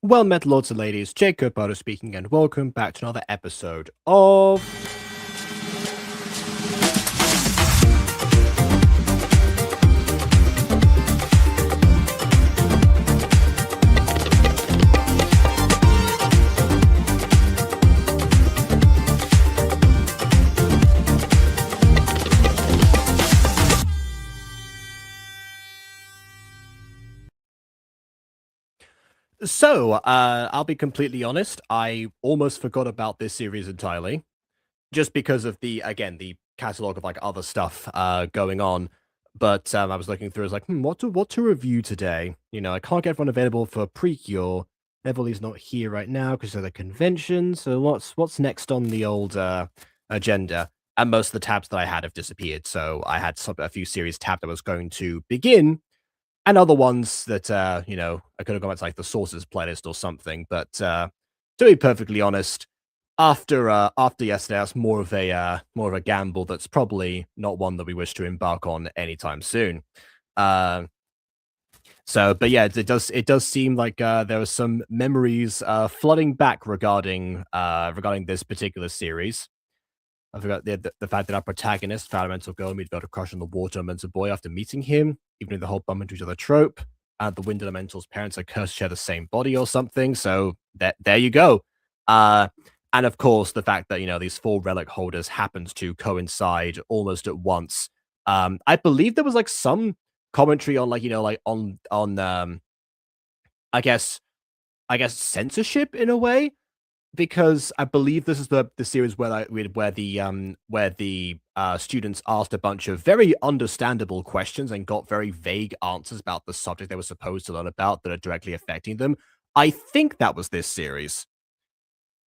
Well met, lords and ladies, 𝒲𝒽𝒶𝓉'𝓈 speaking, and welcome back to another episode of... So, I'll be completely honest, I almost forgot about this series entirely, just because of again, the catalog of, like, other stuff, going on, but, I was looking through, I was like, what to review today? You know, I can't get everyone available for Precure, Everly's not here right now because of the convention, so what's next on the old, agenda? And most of the tabs that I had have disappeared, so I had a few series tabbed that was going to begin, and other ones that, you know, I could have gone back to, like, the sources playlist or something, but, to be perfectly honest, after yesterday, that's more of a gamble that's probably not one that we wish to embark on anytime soon. But yeah, it does seem like, there are some memories, flooding back regarding this particular series. I forgot the fact that our protagonist, 𝒲𝒽𝒶𝓉𝓈, made build a crush on the water elemental boy after meeting him, even though the whole bump into each other trope, and the wind elemental's parents are cursed to share the same body or something, so there you go. And of course, the fact that, these 4 relic holders happened to coincide almost at once. I believe there was, like, some commentary on, like, like, on, I guess censorship in a way, because I believe this is the series where the students asked a bunch of very understandable questions and got very vague answers about the subject they were supposed to learn about that are directly affecting them. I think that was this series.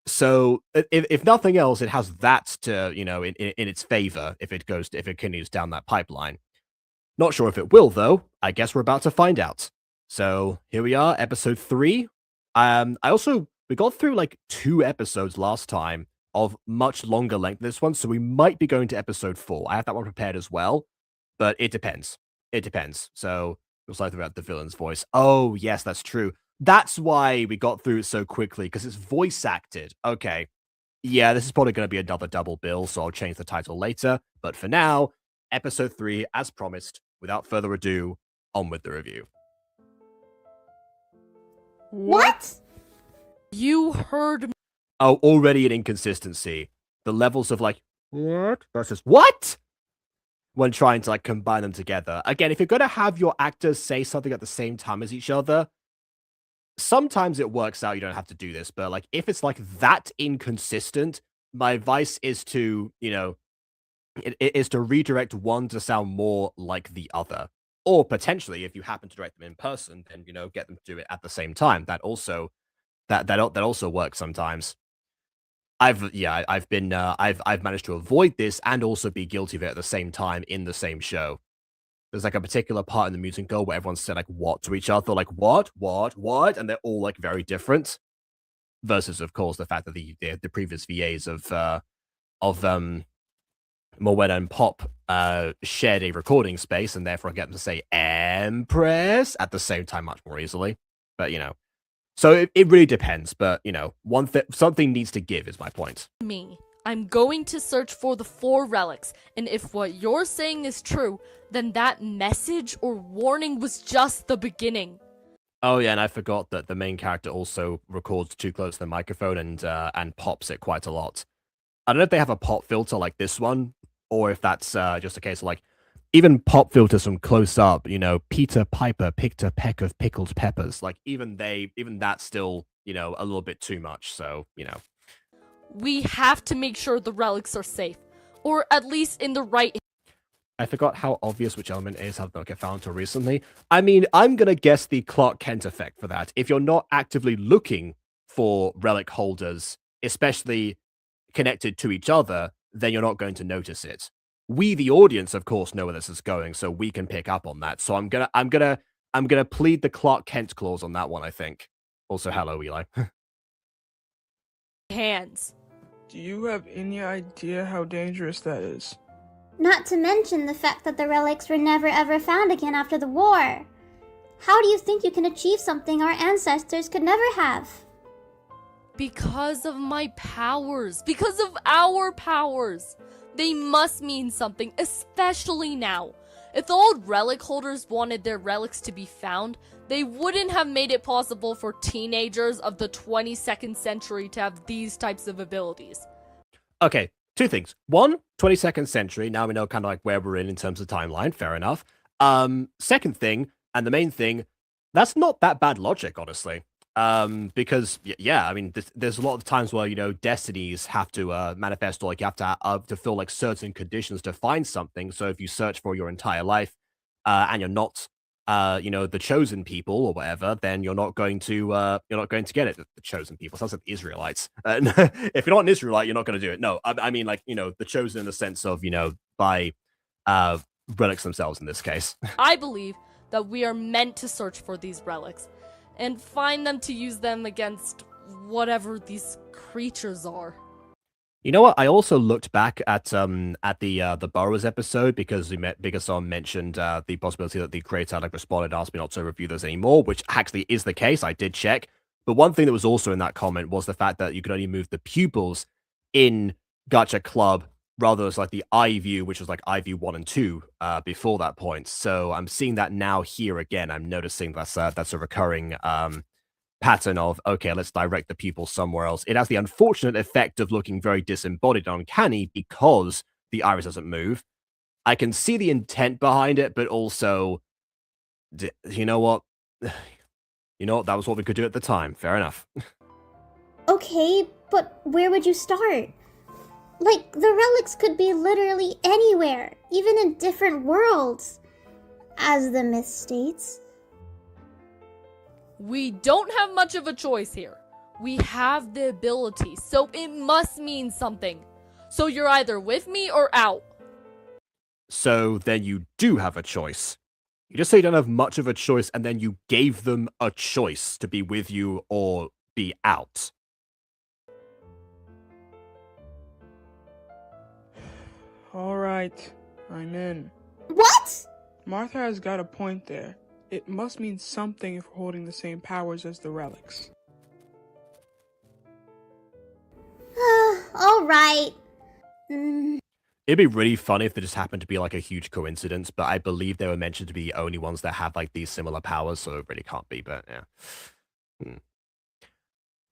So if nothing else, it has that to, in its favor if it continues down that pipeline. Not sure if it will though. I guess we're about to find out. So here we are, episode 3. We got through like 2 episodes last time of much longer length than this one, so we might be going to episode 4. I have that one prepared as well, but it depends. It depends. So we'll slide throughout the villain's voice. Oh, yes, that's true. That's why we got through it so quickly, because it's voice acted. Okay. Yeah, this is probably going to be another double bill, so I'll change the title later. But for now, episode 3, as promised, without further ado, on with the review. What? You heard me. Oh, already an inconsistency. The levels of like, what versus what? When trying to like combine them together. Again, if you're going to have your actors say something at the same time as each other, sometimes it works out. You don't have to do this, but like if it's like that inconsistent, my advice is to, it is to redirect one to sound more like the other. Or potentially, if you happen to direct them in person, then, get them to do it at the same time. That also works sometimes. I've managed to avoid this and also be guilty of it at the same time in the same show. There's like a particular part in the Mutant Girl where everyone said like what to each other, like what, and they're all like very different. Versus, of course, the fact that the previous VAs of 𝒲𝒽𝒶𝓉'𝓈 and Pop shared a recording space and therefore get them to say Empress at the same time much more easily. But so it really depends. But something needs to give is my point. I'm going to search for the 4 relics, and if what you're saying is true, then that message or warning was just the beginning. Oh yeah, and I forgot that the main character also records too close to the microphone and pops it quite a lot. I don't know if they have a pop filter like this one, or if that's just a case of like, even pop filters from close up, Peter Piper picked a peck of pickled peppers. Like even that's still, a little bit too much. So, We have to make sure the relics are safe, or at least in the right. I forgot how obvious which element is. I've not get found until recently. I mean, I'm gonna guess the Clark Kent effect for that. If you're not actively looking for relic holders, especially connected to each other, then you're not going to notice it. We, the audience, of course, know where this is going, so we can pick up on that. So I'm gonna plead the Clark Kent clause on that one. I think. Also, hello, Eli. Hands. Do you have any idea how dangerous that is? Not to mention the fact that the relics were never ever found again after the war. How do you think you can achieve something our ancestors could never have? Because of my powers. Because of our powers. They must mean something, especially now. If the old relic holders wanted their relics to be found, they wouldn't have made it possible for teenagers of the 22nd century to have these types of abilities. Okay, 2 things. 1, 22nd century. Now we know kind of like where we're in terms of timeline. Fair enough. Second thing, and the main thing, that's not that bad logic, honestly. Because yeah, I mean, there's a lot of times where destinies have to manifest, or like you have to fulfill like certain conditions to find something. So if you search for your entire life, and you're not the chosen people or whatever, then you're not going to get it. The chosen people sounds like the Israelites. If you're not an Israelite, you're not going to do it. No, I mean like the chosen in the sense of by relics themselves in this case. I believe that we are meant to search for these relics and find them to use them against whatever these creatures are. You know what? I also looked back at the Burrows episode because Bigason mentioned the possibility that the creator had responded, asked me not to review those anymore, which actually is the case. I did check. But one thing that was also in that comment was the fact that you could only move the pupils in Gacha Club rather as like the eye view, which was like eye view 1 and 2 before that point. So I'm seeing that now here again. I'm noticing that's a recurring pattern of, okay, let's direct the pupil somewhere else. It has the unfortunate effect of looking very disembodied and uncanny because the iris doesn't move. I can see the intent behind it, but also, you know what? You know what? That was what we could do at the time. Fair enough. Okay, but where would you start? Like, the relics could be literally anywhere, even in different worlds. As the myth states. We don't have much of a choice here. We have the ability, so it must mean something. So you're either with me or out. So then you do have a choice. You just say you don't have much of a choice, and then you gave them a choice to be with you or be out. Alright, I'm in. What? Martha has got a point there. It must mean something if we're holding the same powers as the relics. Alright. It'd be really funny if they just happened to be like a huge coincidence, but I believe they were mentioned to be the only ones that have like these similar powers, so it really can't be, but yeah.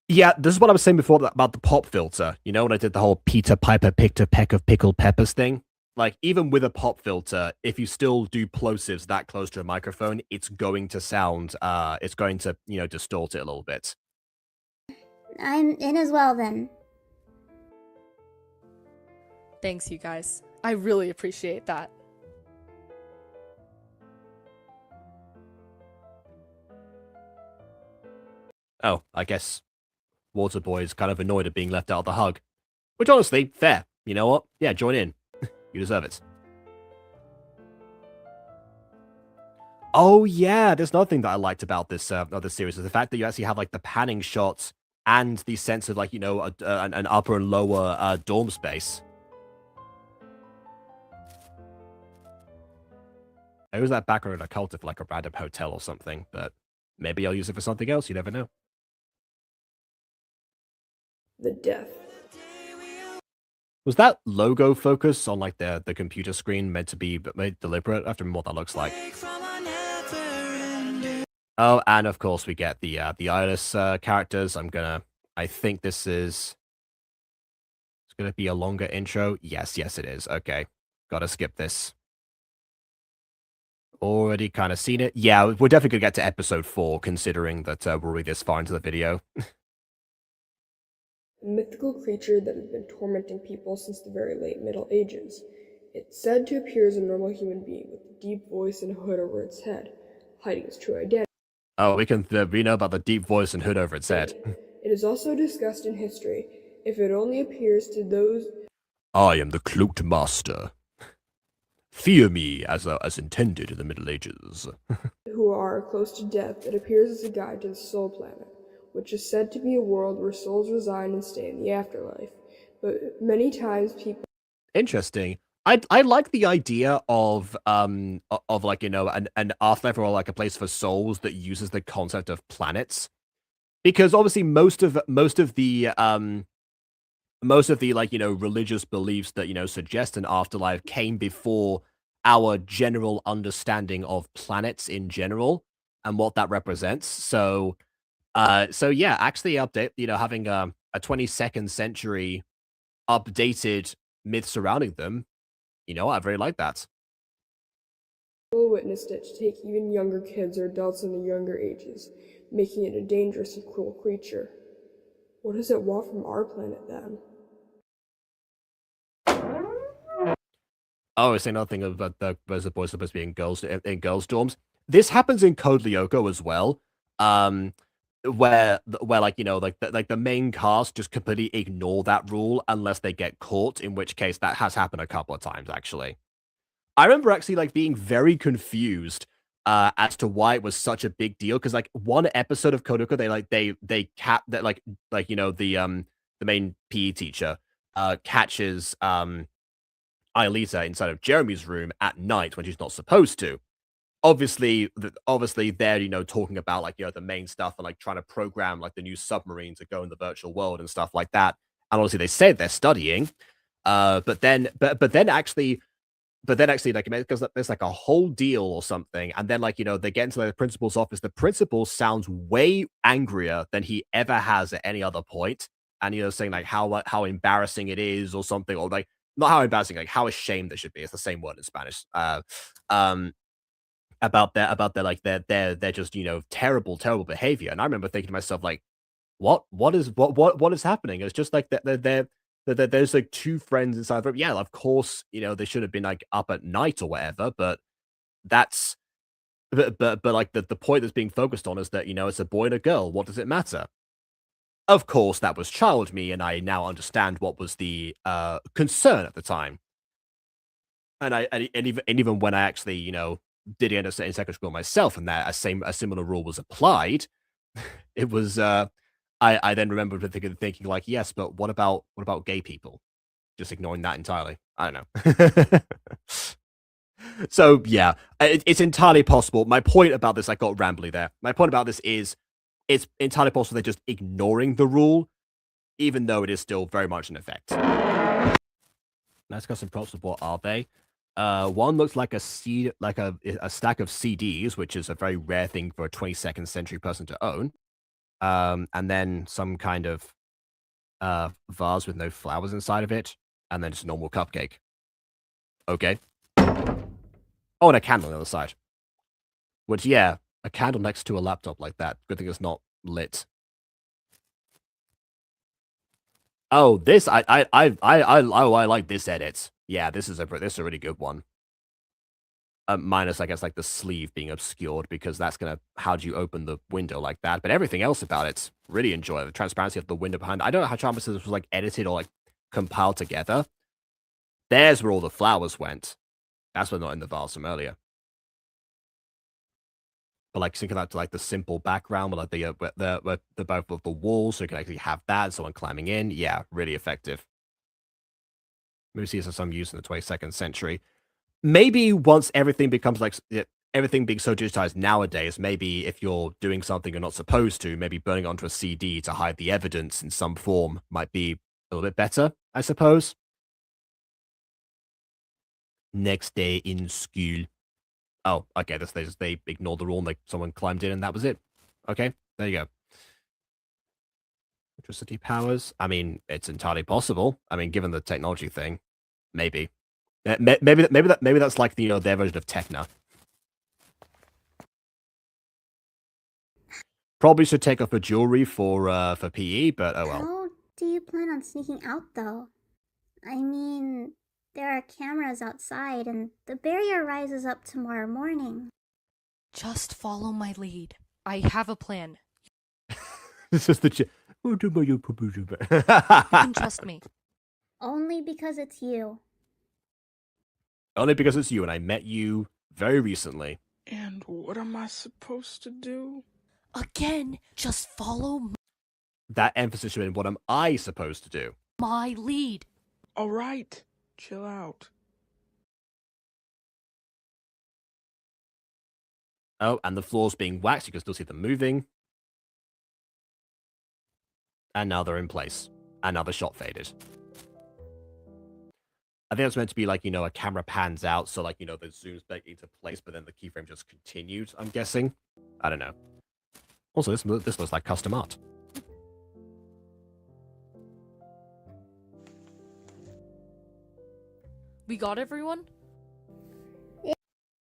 Yeah, this is what I was saying before about the pop filter. You know, when I did the whole Peter Piper picked a peck of pickled peppers thing? Like, even with a pop filter, if you still do plosives that close to a microphone, it's going to sound, it's going to, you know, distort it a little bit. I'm in as well, then. Thanks, you guys. I really appreciate that. Oh, I guess Waterboy is kind of annoyed at being left out of the hug. Which, honestly, fair. You know what? Yeah, join in. You deserve it. Oh, yeah, there's another thing that I liked about this series is the fact that you actually have, like, the panning shots and the sense of, like, you know, an upper and lower dorm space. I use that background in a cult for, like, a random hotel or something, but maybe I'll use it for something else, you never know. The death. Was that logo focus on, like, the computer screen meant to be made deliberate? I have to remember what that looks like. Oh, and of course we get the eyeless characters. I think this is... It's gonna be a longer intro. Yes, it is. Okay. Gotta skip this. Already kind of seen it. Yeah, we're definitely gonna get to episode 4, considering that we're already this far into the video. A mythical creature that has been tormenting people since the very late Middle Ages. It's said to appear as a normal human being with a deep voice and a hood over its head, hiding its true identity. Oh, we know about the deep voice and hood over its head. It is also discussed in history, if it only appears to those... I am the cloaked master. Fear me as intended in the Middle Ages. who are close to death. It appears as a guide to the soul planet, which is said to be a world where souls reside and stay in the afterlife. But many times people... Interesting. I like the idea of like, you know, an afterlife or like a place for souls that uses the concept of planets, because obviously most of the like, you know, religious beliefs that, you know, suggest an afterlife came before our general understanding of planets in general and what that represents. So yeah, actually update, you know, having a 22nd century updated myth surrounding them. You know, I very like that. witnessed it to take even younger kids or adults in the younger ages, making it a dangerous and cruel creature. What does it want from our planet, then? Oh, I say another thing about the boys supposed to be in girls dorms. This happens in Code Lyoko as well. Where like, you know, like the main cast just completely ignore that rule unless they get caught, in which case that has happened a couple of times actually. I remember actually like being very confused as to why it was such a big deal, because like one episode of Kodoko, you know, the main PE teacher catches Aelita inside of Jeremy's room at night when she's not supposed to. Obviously they're, you know, talking about like, you know, the main stuff and like trying to program like the new submarine to go in the virtual world and stuff like that. And obviously they say they're studying, but then actually but then actually, like, because there's like a whole deal or something, and then like they get into the principal's office. The principal sounds way angrier than he ever has at any other point, and saying like how embarrassing it is or something, or like not how embarrassing, like how ashamed they should be. It's the same word in Spanish. About their like their just terrible behavior. And I remember thinking to myself like, what is happening? It's just like there's like two friends inside the room. Yeah, of course, they should have been like up at night or whatever, but that's but like the point that's being focused on is that it's a boy and a girl. What does it matter? Of course, that was child me, and I now understand what was the concern at the time. And even when I actually did end up in secondary school myself, and that a similar rule was applied, it was I then remember thinking like, yes, but what about gay people? Just ignoring that entirely. I don't know. So yeah, it's entirely possible. My point about this, I got rambly there. My point about this is, it's entirely possible they're just ignoring the rule, even though it is still very much in effect. Let's get some props of what are they. One looks like a stack of CDs, which is a very rare thing for a 22nd century person to own. And then some kind of vase with no flowers inside of it, and then just a normal cupcake. Okay. Oh, and a candle on the other side. Which, yeah, a candle next to a laptop like that. Good thing it's not lit. Oh, this I like this edit. Yeah, this is a really good one. Minus, I guess, like the sleeve being obscured, because that's gonna, how do you open the window like that? But everything else about it's really enjoyable. The transparency of the window behind. I don't know how Chalmers this was like edited or like compiled together. There's where all the flowers went. That's what's not in the vase from earlier. But like thinking that to like the simple background, with like the both of the walls, so you can actually have that, someone climbing in. Yeah, really effective. Maybe see this as some use in the 22nd century. Maybe once everything becomes like everything being so digitized nowadays, maybe if you're doing something you're not supposed to, maybe burning it onto a CD to hide the evidence in some form might be a little bit better, I suppose. Next day in school. Oh, okay, they ignored the rule and like someone climbed in and that was it. Okay, there you go. Electricity powers. I mean, it's entirely possible. I mean, given the technology thing, maybe. Maybe that's like their version of Techna. Probably should take off her jewelry for PE, but oh well. How do you plan on sneaking out, though? I mean, there are cameras outside, and the barrier rises up tomorrow morning. Just follow my lead. I have a plan. This is the You can trust me. Only because it's you. Only because it's you, and I met you very recently. And what am I supposed to do? Again, just follow That emphasis should be, what am I supposed to do? my lead. All right, chill out. Oh, and the floor's being waxed. You can still see them moving. And now they're in place. And now the shot faded. I think it's meant to be like, a camera pans out, so like, the zooms back into place, but then the keyframe just continued, I'm guessing. I don't know. Also, this looks like custom art. We got everyone?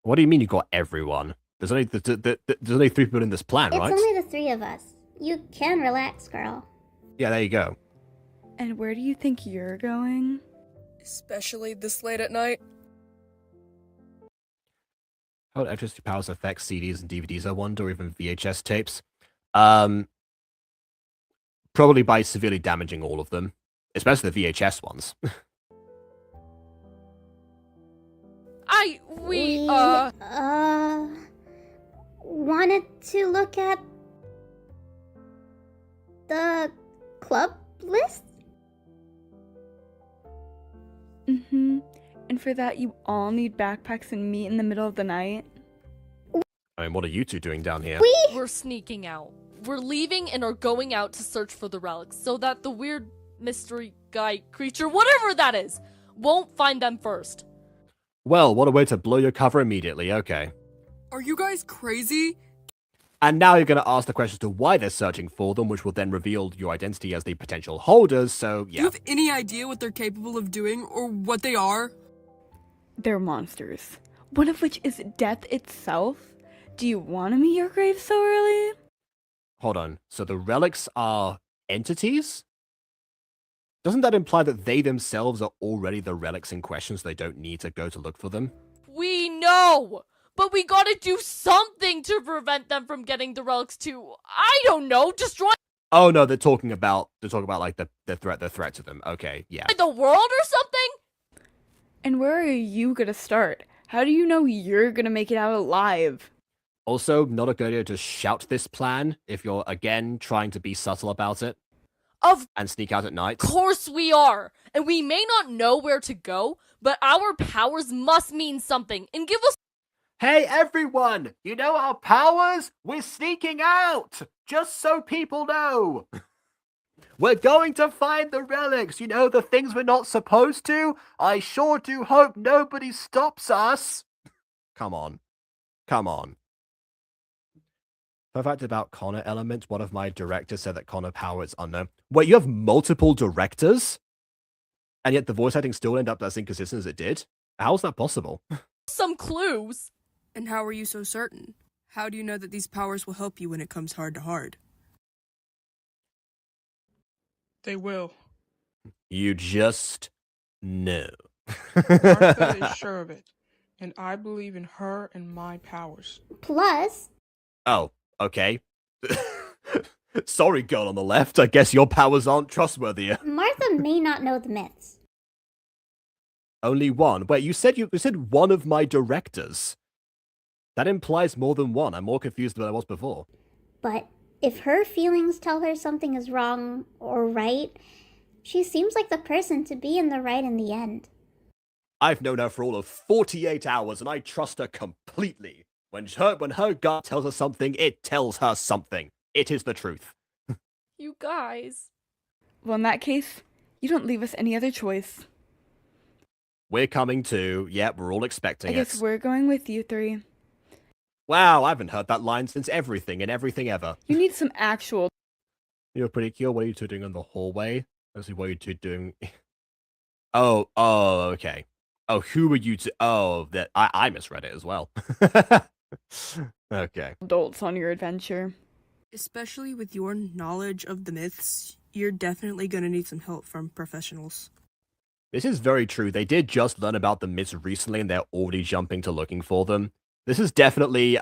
What do you mean you got everyone? There's only there's only 3 people in this plan, right? It's only the 3 of us. You can relax, girl. Yeah, there you go. And where do you think you're going? Especially this late at night. How would electricity powers affect CDs and DVDs, I wonder, or even VHS tapes? Probably by severely damaging all of them, especially the VHS ones. We wanted to look at the club list? Mm-hmm. And for that, you all need backpacks and meet in the middle of the night? I mean, what are you two doing down here? We're sneaking out. We're leaving and are going out to search for the relics so that the weird mystery guy creature, whatever that is, won't find them first. Well, what a way to blow your cover immediately, okay. Are you guys crazy? And now you're going to ask the question as to why they're searching for them, which will then reveal your identity as the potential holders, so Do yeah. you have any idea what they're capable of doing or what they are? They're monsters, one of which is death itself. Do you want to meet your grave so early? Hold on, so the relics are entities? Doesn't that imply that they themselves are already the relics in question, so they don't need to go to look for them? We know! But we gotta do something to prevent them from getting the relics to, I don't know, destroy Oh no, they're talking about like the threat to them. Okay, yeah. the world or something? And where are you gonna start? How do you know you're gonna make it out alive? Also, not a good idea to shout this plan if you're again trying to be subtle about it Of and sneak out at night. course we are! And we may not know where to go, but our powers must mean something and give us Hey everyone! You know our powers? We're sneaking out! Just so people know! We're going to find the relics, you know, the things we're not supposed to? I sure do hope nobody stops us! Come on. Come on. Fun fact about Connor elements, one of my directors said that Connor power is unknown. Wait, you have multiple directors? And yet the voice acting still ended up as inconsistent as it did? How's that possible? some clues. And how are you so certain? How do you know that these powers will help you when it comes hard to hard? They will. You just know. Martha is sure of it, and I believe in her and my powers. Plus, Oh, okay. Sorry, girl on the left. I guess your powers aren't trustworthy. Martha may not know the myths. Only one. Wait, you said one of my directors. That implies more than one. I'm more confused than I was before. But if her feelings tell her something is wrong or right, she seems like the person to be in the right in the end. I've known her for all of 48 hours, and I trust her completely. When her gut tells her something, it tells her something. It is the truth. You guys. Well, in that case, you don't leave us any other choice. We're coming too. Yep, we're all expecting I guess it. we're going with you three. Wow, I haven't heard that line since Everything and Everything Ever. You need some actual. You're pretty cute. What are you two doing in the hallway? Let's see, what are you two doing? Oh, okay. Oh, who are you two? Oh, that I misread it as well. Okay. Adults on your adventure. Especially with your knowledge of the myths, you're definitely gonna need some help from professionals. This is very true. They did just learn about the myths recently, and they're already jumping to looking for them. This is definitely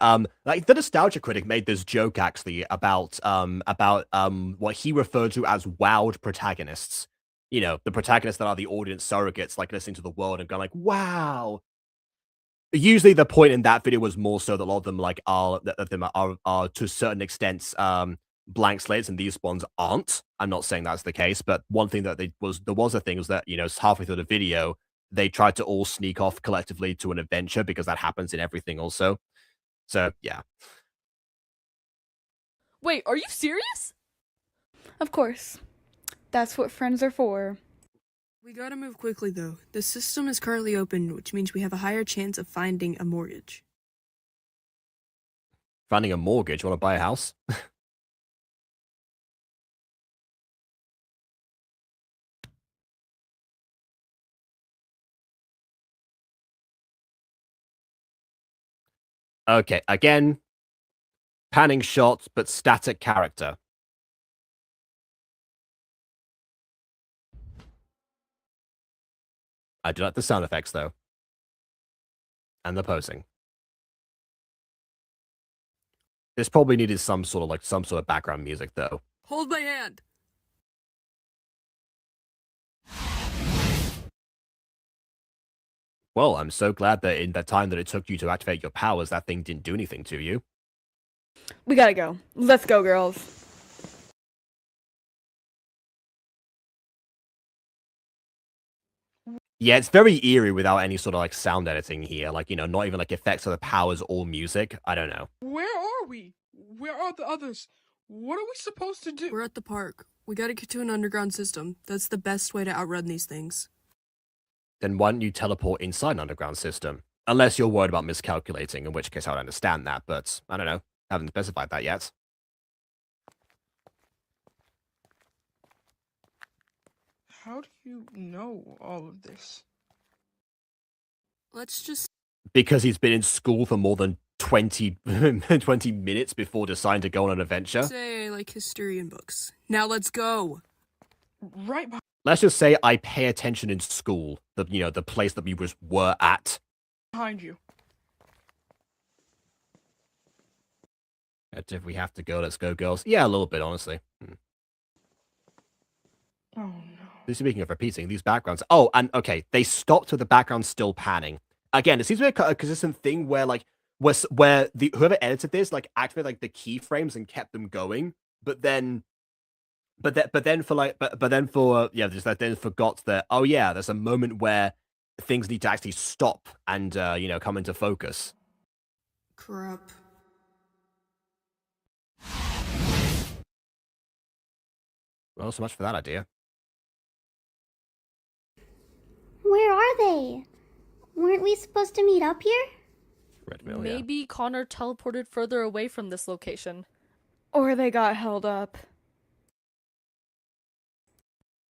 like the Nostalgia Critic made this joke actually about what he referred to as wowed protagonists. You know, the protagonists that are the audience surrogates, like listening to the world and going like, wow. Usually the point in that video was more so that a lot of them like are to a certain extent blank slates, and these ones aren't. I'm not saying that's the case, but one thing that there was a thing was that, you know, halfway through the video, they tried to all sneak off collectively to an adventure, because that happens in everything also. So, yeah. Wait, are you serious? Of course. That's what friends are for. We gotta move quickly though. The system is currently open, which means we have a higher chance of finding a mortgage. Finding a mortgage, want to buy a house? Okay, again, panning shot, but static character. I do like the sound effects, though. And the posing. This probably needed some sort of background music, though. Hold my hand! Well, I'm so glad that in the time that it took you to activate your powers, that thing didn't do anything to you. We gotta go. Let's go, girls. Yeah, it's very eerie without any sort of like sound editing here. Like, you know, not even like effects of the powers or music. I don't know. Where are we? Where are the others? What are we supposed to do? We're at the park. We gotta get to an underground system. That's the best way to outrun these things. then why don't you teleport inside an underground system? Unless you're worried about miscalculating, in which case I would understand that, but I don't know. Haven't specified that yet. How do you know all of this? Let's just Because he's been in school for more than 20, 20 minutes before deciding to go on an adventure. say I like history and books. Now let's go. Right Let's just say I pay attention in school, the place that we were at. behind you. If we have to go, let's go, girls. Yeah, a little bit, honestly. Oh no. Speaking of repeating, these backgrounds... Oh, and okay, they stopped with the background still panning. Again, it seems to be a consistent thing where, like, where whoever edited this, like, activated, like, the keyframes and kept them going, but then forgot that, oh yeah, there's a moment where things need to actually stop and, come into focus. Crap. Well, so much for that idea. Where are they? Weren't we supposed to meet up here? Redmill, Maybe Connor teleported further away from this location. Or they got held up.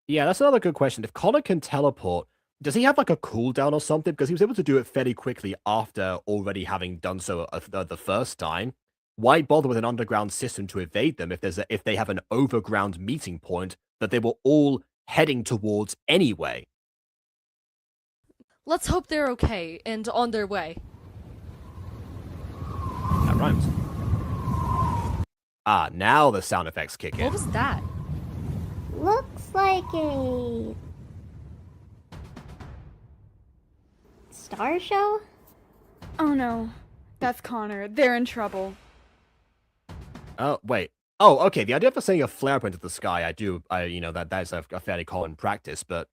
Yeah, that's another good question. If Connor can teleport, does he have like a cooldown or something? Because he was able to do it fairly quickly after already having done so the first time. Why bother with an underground system to evade them if they have an overground meeting point that they were all heading towards anyway? Let's hope they're okay and on their way. That rhymes. Ah, now the sound effects kick in. What was that? Looks like a star show? Oh no, that's Connor. They're in trouble. Oh, wait. Oh, okay. The idea for saying a flare up into the sky, that is a fairly common practice, but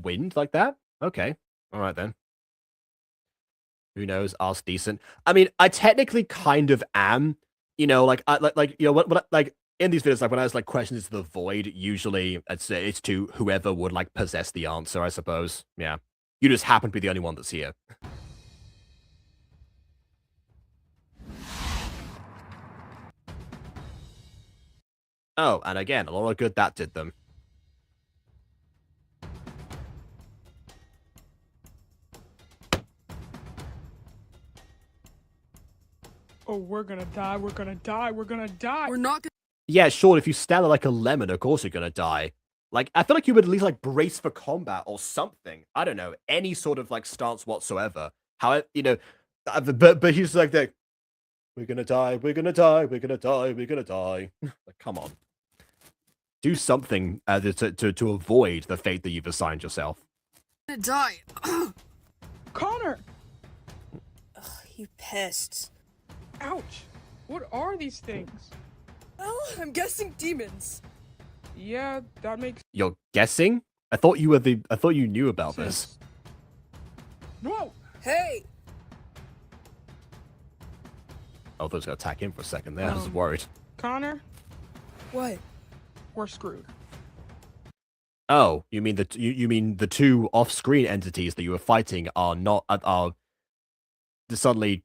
wind like that? Okay. All right, then. Who knows? Ask decent. I mean, I technically kind of am, in these videos, like when I was like questions to the void, usually it's to whoever would like possess the answer, I suppose. Yeah. You just happen to be the only one that's here. Oh, and again, a lot of good that did them. Oh, we're gonna die, we're gonna die, we're gonna die! We're not Yeah, sure, if you stand there like a lemon, of course you're gonna die. Like, I feel like you would at least, like, brace for combat or something. I don't know, any sort of, like, stance whatsoever. However, but he's like, we're gonna die, we're gonna die, we're gonna die, we're gonna die. Like, come on. Do something to avoid the fate that you've assigned yourself. gonna die. Connor! Ugh, you pests. Ouch! What are these things? Well, I'm guessing demons. Yeah, that makes You're guessing? I thought you knew about this. sense. Whoa! Hey! Oh, I thought I was gonna attack him for a second there. I was worried. Connor, What? we're screwed. Oh, you mean the two off-screen entities that you were fighting are suddenly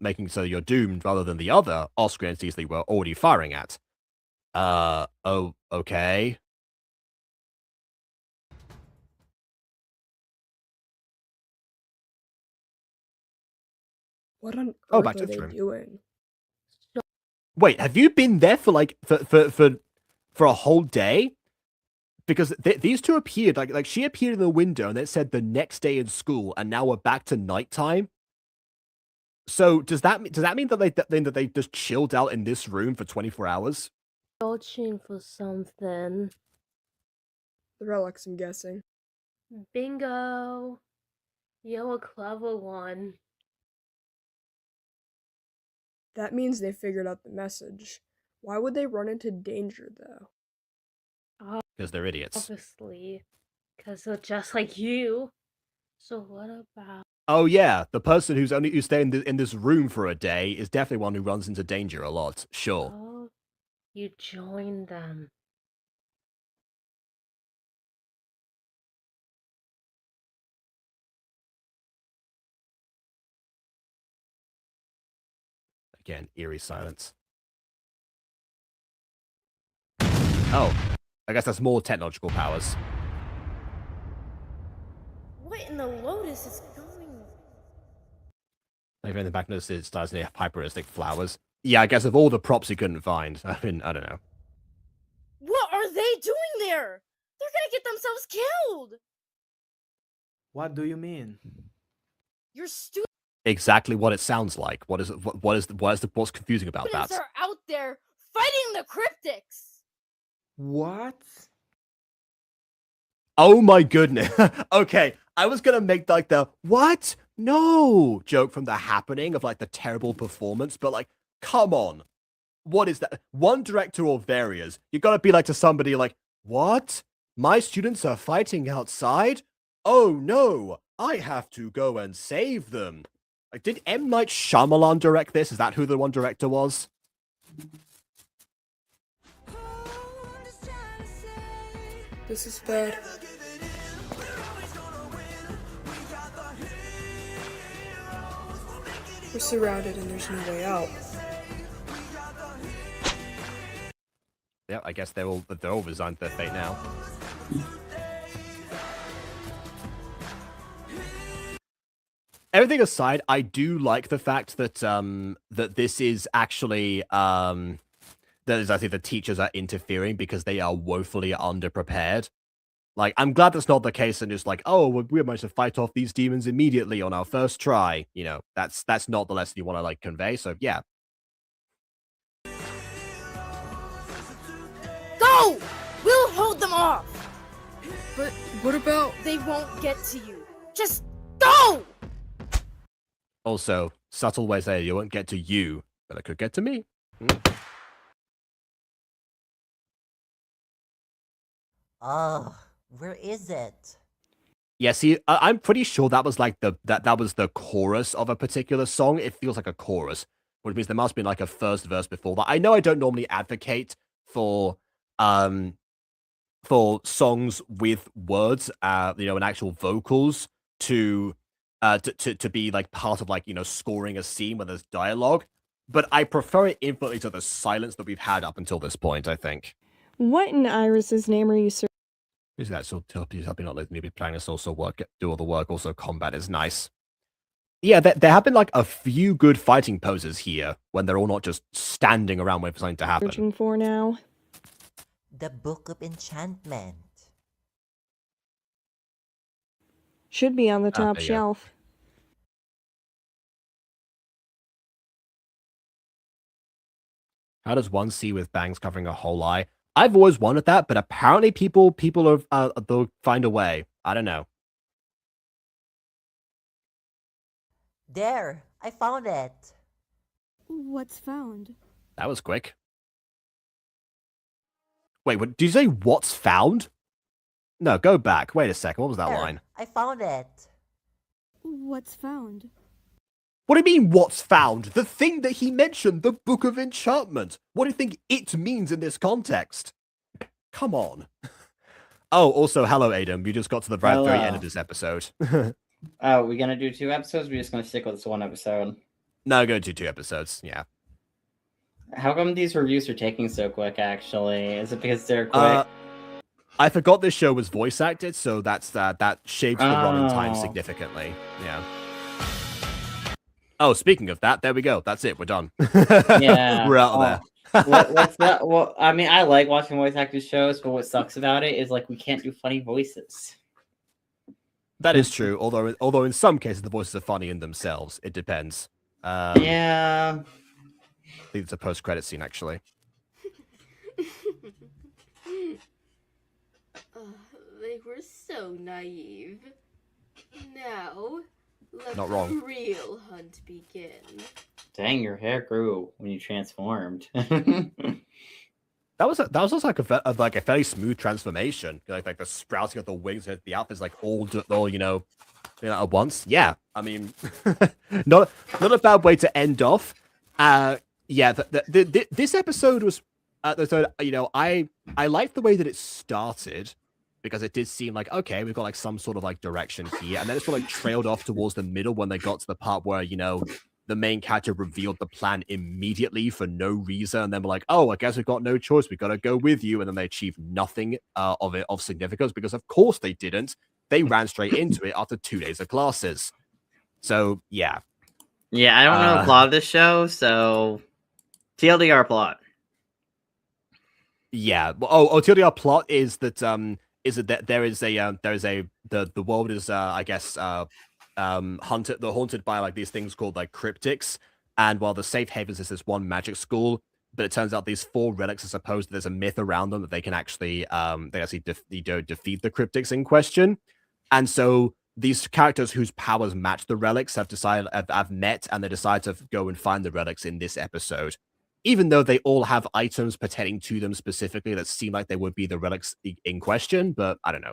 making so you're doomed rather than the other off-screen entities that you were already firing at. Oh, okay. What on Oh, earth back are to the they stream. doing? Wait, have you been there for like for a whole day? Because these two appeared like she appeared in the window and it said the next day in school, and now we're back to nighttime. So does that mean that they just chilled out in this room for 24 hours? Searching for something. The relics, I'm guessing. Bingo! You're a clever one. That means they figured out the message. Why would they run into danger, though? Because they're idiots. Obviously. Because they're just like you. So what about... Oh yeah, the person who's staying in this room for a day is definitely one who runs into danger a lot. Sure. Oh, you join them. Again, eerie silence. Oh, I guess that's more technological powers. What in the Lotus is going? Like in the back notice it starts near hyperistic flowers. Yeah, I guess of all the props he couldn't find, I mean, I don't know. What are they doing there? They're gonna get themselves killed. What do you mean? Your students Exactly what it sounds like. What's confusing about that? are out there fighting the cryptics. What? Oh my goodness. Okay, I was gonna make like the what? No joke from the happening of like the terrible performance, but like, come on. What is that? One director or various, you gotta be like to somebody like, what? My students are fighting outside? Oh no, I have to go and save them. Like, did M. Night Shyamalan direct this? Is that who the one director was? This is bad. We're surrounded and there's no way out. Yeah, I guess they're all resigned to their fate now. Everything aside, I do like the fact that that this is actually that is, I think the teachers are interfering because they are woefully underprepared. Like, I'm glad that's not the case and just like, oh, we managed to fight off these demons immediately on our first try. You know, that's not the lesson you want to like convey. So yeah. Go! We'll hold them off. But what about... They won't get to you. Just go! Also, subtle ways there, you won't get to you, but it could get to me. Where is it? Yeah, see, I'm pretty sure that was like that was the chorus of a particular song. It feels like a chorus, which means there must be like a first verse before that. I know I don't normally advocate for songs with words, you know, and actual vocals to be like part of like, you know, scoring a scene where there's dialogue, but I prefer it infinitely to the silence that we've had up until this point, I think. What in Iris's name are you Is that so helping not letting me be playing this also do all the work, also combat is nice. Yeah, there have been like a few good fighting poses here when they're all not just standing around waiting for something to happen. searching for now? The Book of Enchantment. Should be on the top there you go. shelf. How does one see with bangs covering a whole eye? I've always wondered that, but apparently people they'll find a way. I don't know. There, I found it. What's found? That was quick. Wait, what, did you say what's found? No, go back. Wait a second. What was that There, line? I found it. What's found? What do you mean, what's found? The thing that he mentioned, the Book of Enchantment. What do you think it means in this context? Come on. Oh, also, hello, Adam. You just got to the very end of this episode. Oh, we're gonna do 2 episodes? We're just gonna stick with this 1 episode? No, go to 2 episodes, yeah. How come these reviews are taking so quick, actually? Is it because they're quick? I forgot this show was voice acted, so that shapes the running time significantly. Yeah. Oh, speaking of that, there we go. That's it. We're done. Yeah. We're out there. What's that? Well, I mean, I like watching voice acted shows, but what sucks about it is like we can't do funny voices. That is true. Although in some cases the voices are funny in themselves. It depends. Yeah. I think it's a post-credit scene, actually. They were so naive. Now, let Not wrong. the real hunt begin. Dang, your hair grew when you transformed. That was also like a fairly smooth transformation. Like the sprouting of the wings, the outfit's like all you know at once. Yeah, I mean, not a bad way to end off. Yeah, this episode was, you know, I liked the way that it started because it did seem like, okay, we've got like some sort of like direction here, and then it sort of like trailed off towards the middle when they got to the part where, you know, the main character revealed the plan immediately for no reason, and then we're like, oh, I guess we've got no choice, we gotta go with you, and then they achieved nothing of significance, because of course they didn't. They ran straight into it after 2 days of classes. So, yeah. Yeah, I don't know the plot of this show, so TLDR plot. Yeah. TLDR plot is that there is the world is haunted by like these things called like cryptics, and while the safe havens is this one magic school, but it turns out these 4 relics are supposed there's a myth around them that they can actually defeat the cryptics in question, and so these characters whose powers match the relics have met, and they decide to go and find the relics in this episode. Even though they all have items pertaining to them specifically that seem like they would be the relics in question, but I don't know.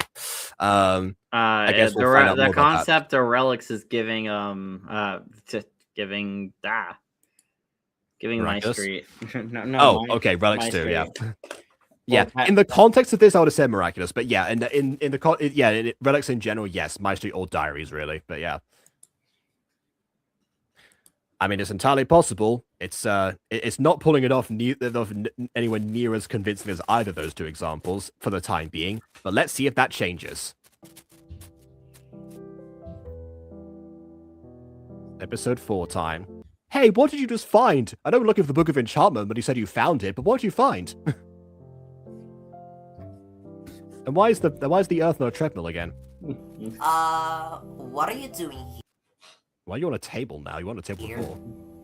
I guess we'll find out more the about concept of relics is giving my Miraculous? street. Okay, relics too. Yeah, Well, yeah. In the context of this, I would have said miraculous, but yeah, in relics in general, yes, my street or diaries really, but yeah. I mean, it's entirely possible. It's not pulling it off anywhere near as convincing as either of those 2 examples for the time being. But let's see if that changes. Episode 4 time. Hey, what did you just find? I know we're looking for the Book of Enchantment, but you said you found it. But what did you find? And why is the 𝒲𝒽𝒶𝓉'𝓈 again? What are you doing here? Why are you on a table now? You were on a table before.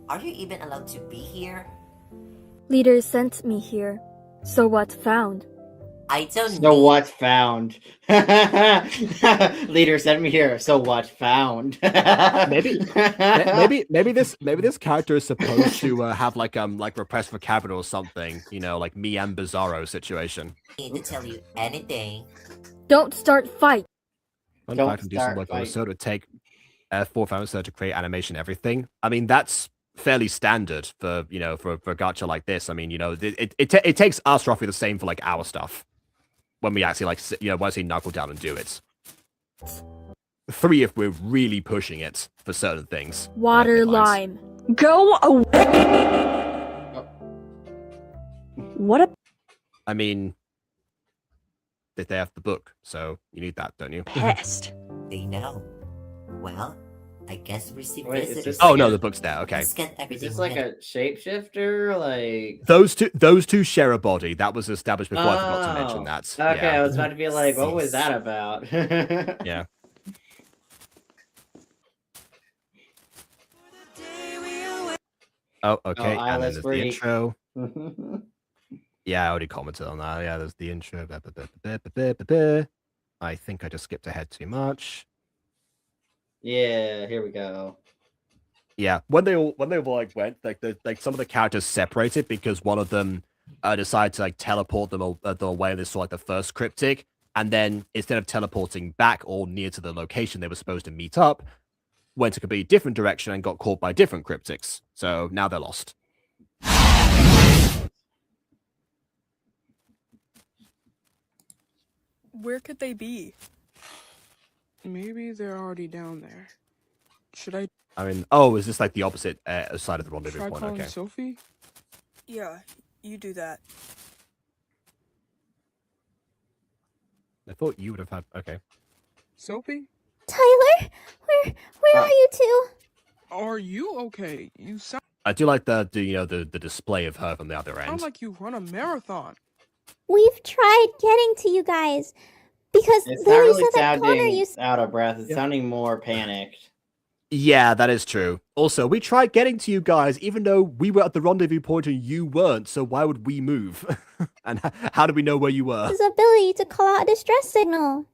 Are you even allowed to be here? Leader sent me here. So what found? I don't So what found? Leader sent me here. So what found? maybe this character is supposed to have like repressed vocabulary or something, you know, like me and Bizarro situation. need to tell you anything. Don't start fight. Fun fact, and do some work also to take 4 founders to create animation everything. I mean, that's fairly standard for for a gacha like this. I mean, it takes us roughly the same for like our stuff when we actually when I say knuckle down and do it. 3 if we're really pushing it for certain things. Water lime. Go away. What a I mean, they have the book, so you need that, don't you? pest. They know. Well, I guess we see Wait, visitors. Oh no, the book's there. Okay. Let's get Is everything this like ready. a shapeshifter? Like Those two share a body. That was established before. I forgot to mention that. Okay, Yeah. I was about to be like, what was that about? Yeah. Oh, okay. Oh, and then Eyeless there's the Freak. intro. Yeah, I already commented on that. Yeah, there's the intro. I think I just skipped ahead too much. Yeah, here we go. Yeah, when they all like went, like some of the characters separated because one of them decided to like teleport them away. They saw like the first cryptic, and then instead of teleporting back or near to the location they were supposed to meet up, went a completely different direction and got caught by different cryptics. So now they're lost. Where could they be? Maybe they're already down there. Should I I mean, oh, is this like the opposite side of the rendezvous try point? calling Okay. Sophie? Yeah, you do that. I thought you would have had. Okay. Sophie? Tyler, where are you 2? Are you okay? You sound I do like the display of her from the other end. like you run a marathon. We've tried getting to you guys because It's not Lily really said that Connor sounding used. out of breath. It's sounding more panicked. Yeah, that is true. Also, we tried getting to you guys, even though we were at the rendezvous point and you weren't. So why would we move? And how do we know where you were? His ability to call out a distress signal.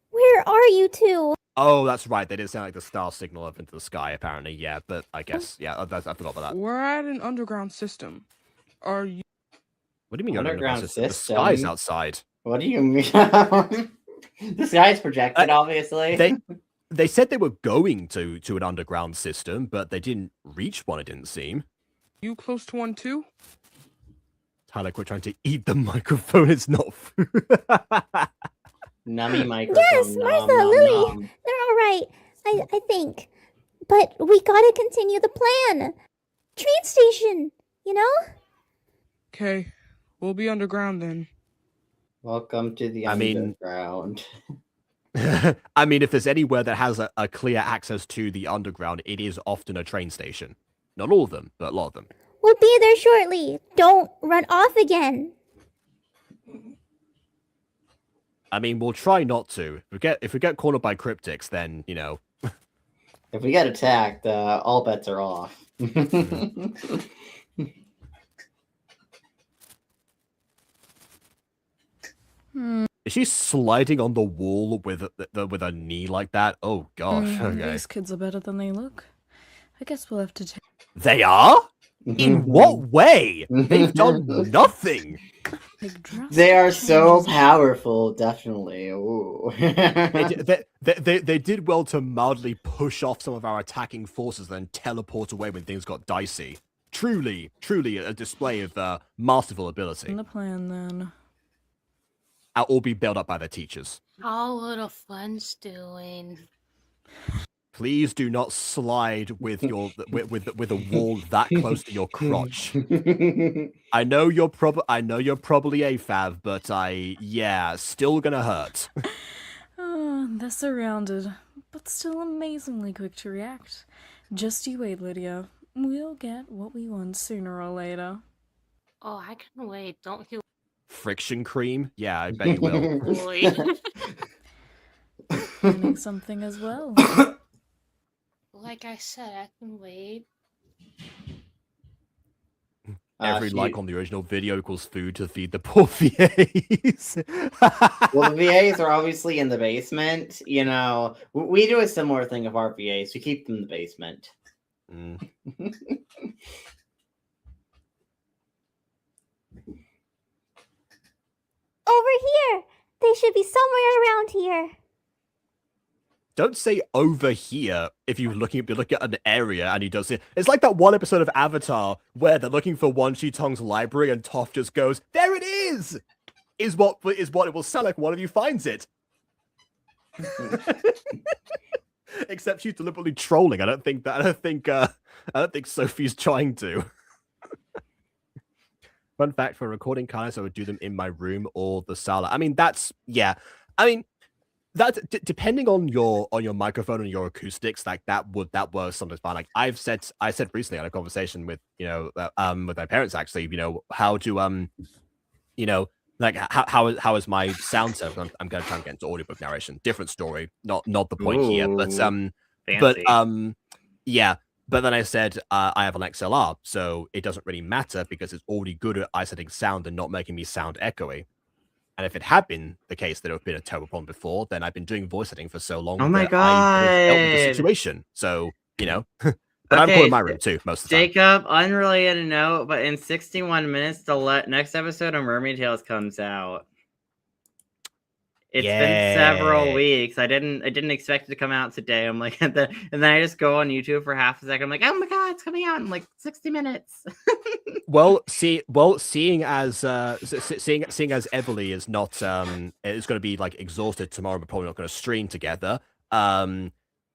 Where are you 2? Oh, that's right. They did sound like the star signal up into the sky, apparently. Yeah, but I guess I forgot about that. We're at an underground system. Are you? What do you mean you're Underground The system? sky's outside. What do you mean? The sky's projected, obviously. They said they were going to an underground system, but they didn't reach one. It didn't seem. You close to one too? Tyler, quit trying to eat the microphone. It's not food. Nummy microphone. Yes, Martha, Lily, they're all right. I think. But we gotta continue the plan. Train station, you know? Okay, we'll be underground then. Welcome to the I mean- underground. I mean, if there's anywhere that has a clear access to the underground, it is often a train station. Not all of them, but a lot of them. We'll be there shortly. Don't run off again. I mean, we'll try not to. If we get cornered by cryptics, then, you know. If we get attacked, all bets are off. Is she sliding on the wall with a knee like that? Oh gosh. Okay. These kids are better than they look. I guess we'll have to take... They are? In what way? They've done nothing. They are so powerful, definitely. Ooh. They did well to mildly push off some of our attacking forces, then teleport away when things got dicey. Truly a display of masterful ability. In the plan, then. I'll all be bailed up by their teachers. How are the fun's doing? Please do not slide with your with a wall that close to your crotch. I know you're probably 𝒲𝒽𝒶𝓉'𝓈, but still gonna hurt. They're surrounded, but still amazingly quick to react. Just you wait, Lydia. We'll get what we want sooner or later. Oh, I can wait. Don't you? Friction cream? Yeah, I bet you will. Boy. Learning something as well. Like I said, I can wait. Every like on the original video equals food to feed the poor VAs. Well, the VAs are obviously in the basement. You know, we do a similar thing of our VAs. We keep them in the basement. Over here! They should be somewhere around here. Don't say over here if you're looking at an area and he does it. It's like that one episode of Avatar where they're looking for Wan Shi Tong's library and Toph just goes, "There it is!" Is what it will sound like one of you finds it. Except she's deliberately trolling. I don't think Sophie's trying to. Fun fact for recording kinds, I would do them in my room or the sala. I mean, that's that's depending on your microphone and your acoustics, like that was sometimes fine. Like I said recently, I had a conversation with with my parents actually, how to like how is my sound set? I'm gonna try and get into audiobook narration. Different story, not the point here, but yeah. But then I said I have an XLR, so it doesn't really matter because it's already good at isolating sound and not making me sound echoey. And if it had been the case that it would have been a terrible problem before, then I've been doing voice editing for so long. Oh my God. I could have dealt with the situation. So, but I'm calling my room too most of the time. Jacob, unrelated note, but in 61 minutes, the next episode of Mermaid Tales comes out. It's been several weeks. I didn't expect it to come out today. I'm like, and then I just go on YouTube for half a second. I'm like, oh my God, it's coming out in like 60 minutes. Seeing as 𝒲𝒽𝒶𝓉𝓈 is not is going to be like exhausted tomorrow. We're probably not going to stream together.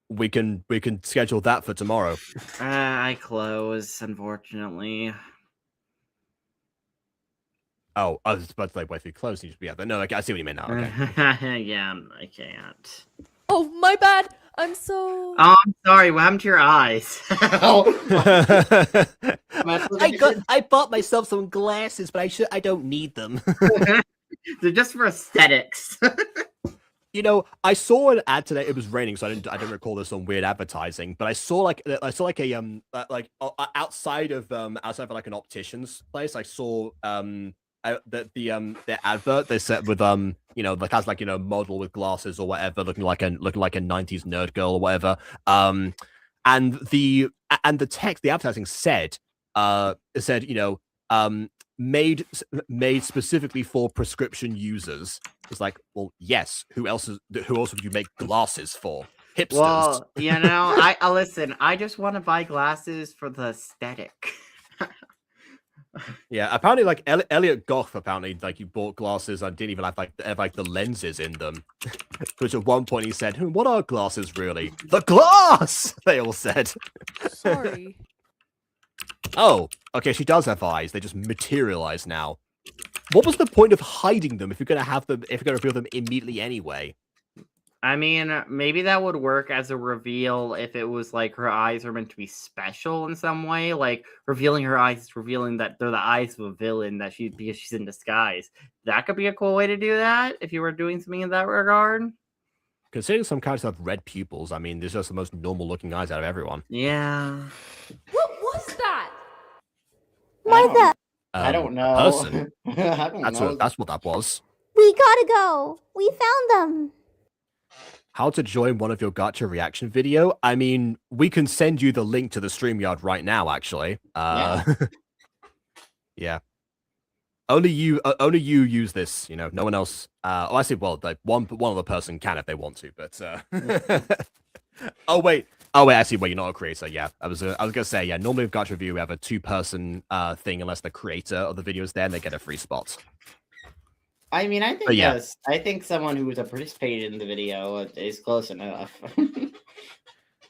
We can schedule that for tomorrow. I close, unfortunately. Oh, I was about to like, wait, if you close, you should be out there. No, I see what you mean now. Okay. Yeah, I can't. Oh, my bad. I'm so... Oh, I'm sorry. What happened to your eyes? I bought myself some glasses, but I don't need them. They're just for aesthetics. I saw an ad today. It was raining, so I didn't recall this on weird advertising. But I saw like a outside of like an optician's place. I saw the advert they set with like has like model with glasses or whatever looking like a 90s nerd girl or whatever, and the text, the advertising said made specifically for prescription users. It's like, well, yes, who else would you make glasses for? Hipsters. Well, I listen, I just want to buy glasses for the aesthetic. Yeah, apparently, like 𝒸𝓃𝒹𝓃, apparently, like you bought glasses and didn't even have like the lenses in them. Which at one point he said, "What are glasses really?" The glass! They all said. Sorry. Oh, okay. She does have eyes. They just materialize now. What was the point of hiding them if you're gonna have them? If you're gonna reveal them immediately anyway? I mean, maybe that would work as a reveal if it was like her eyes are meant to be special in some way, like revealing her eyes, revealing that they're the eyes of a villain because she's in disguise. That could be a cool way to do that if you were doing something in that regard. Considering some characters have red pupils, I mean, these are just the most normal-looking eyes out of everyone. Yeah. What was that? Martha, I don't know. A person. I don't know. That's what that was. we gotta go. We found them. How to join one of your gacha reaction video? I mean, we can send you the link to the StreamYard right now, actually. Yeah. Only you use this, you know, no one else. I say, well, like one other person can if they want to, but oh wait, actually, wait, you're not a creator. Yeah, I was gonna say, yeah, normally with gacha review we have a 2-person thing unless the creator of the video is there and they get a free spot. I mean, I think yeah. yes. I think someone who participated in the video is close enough.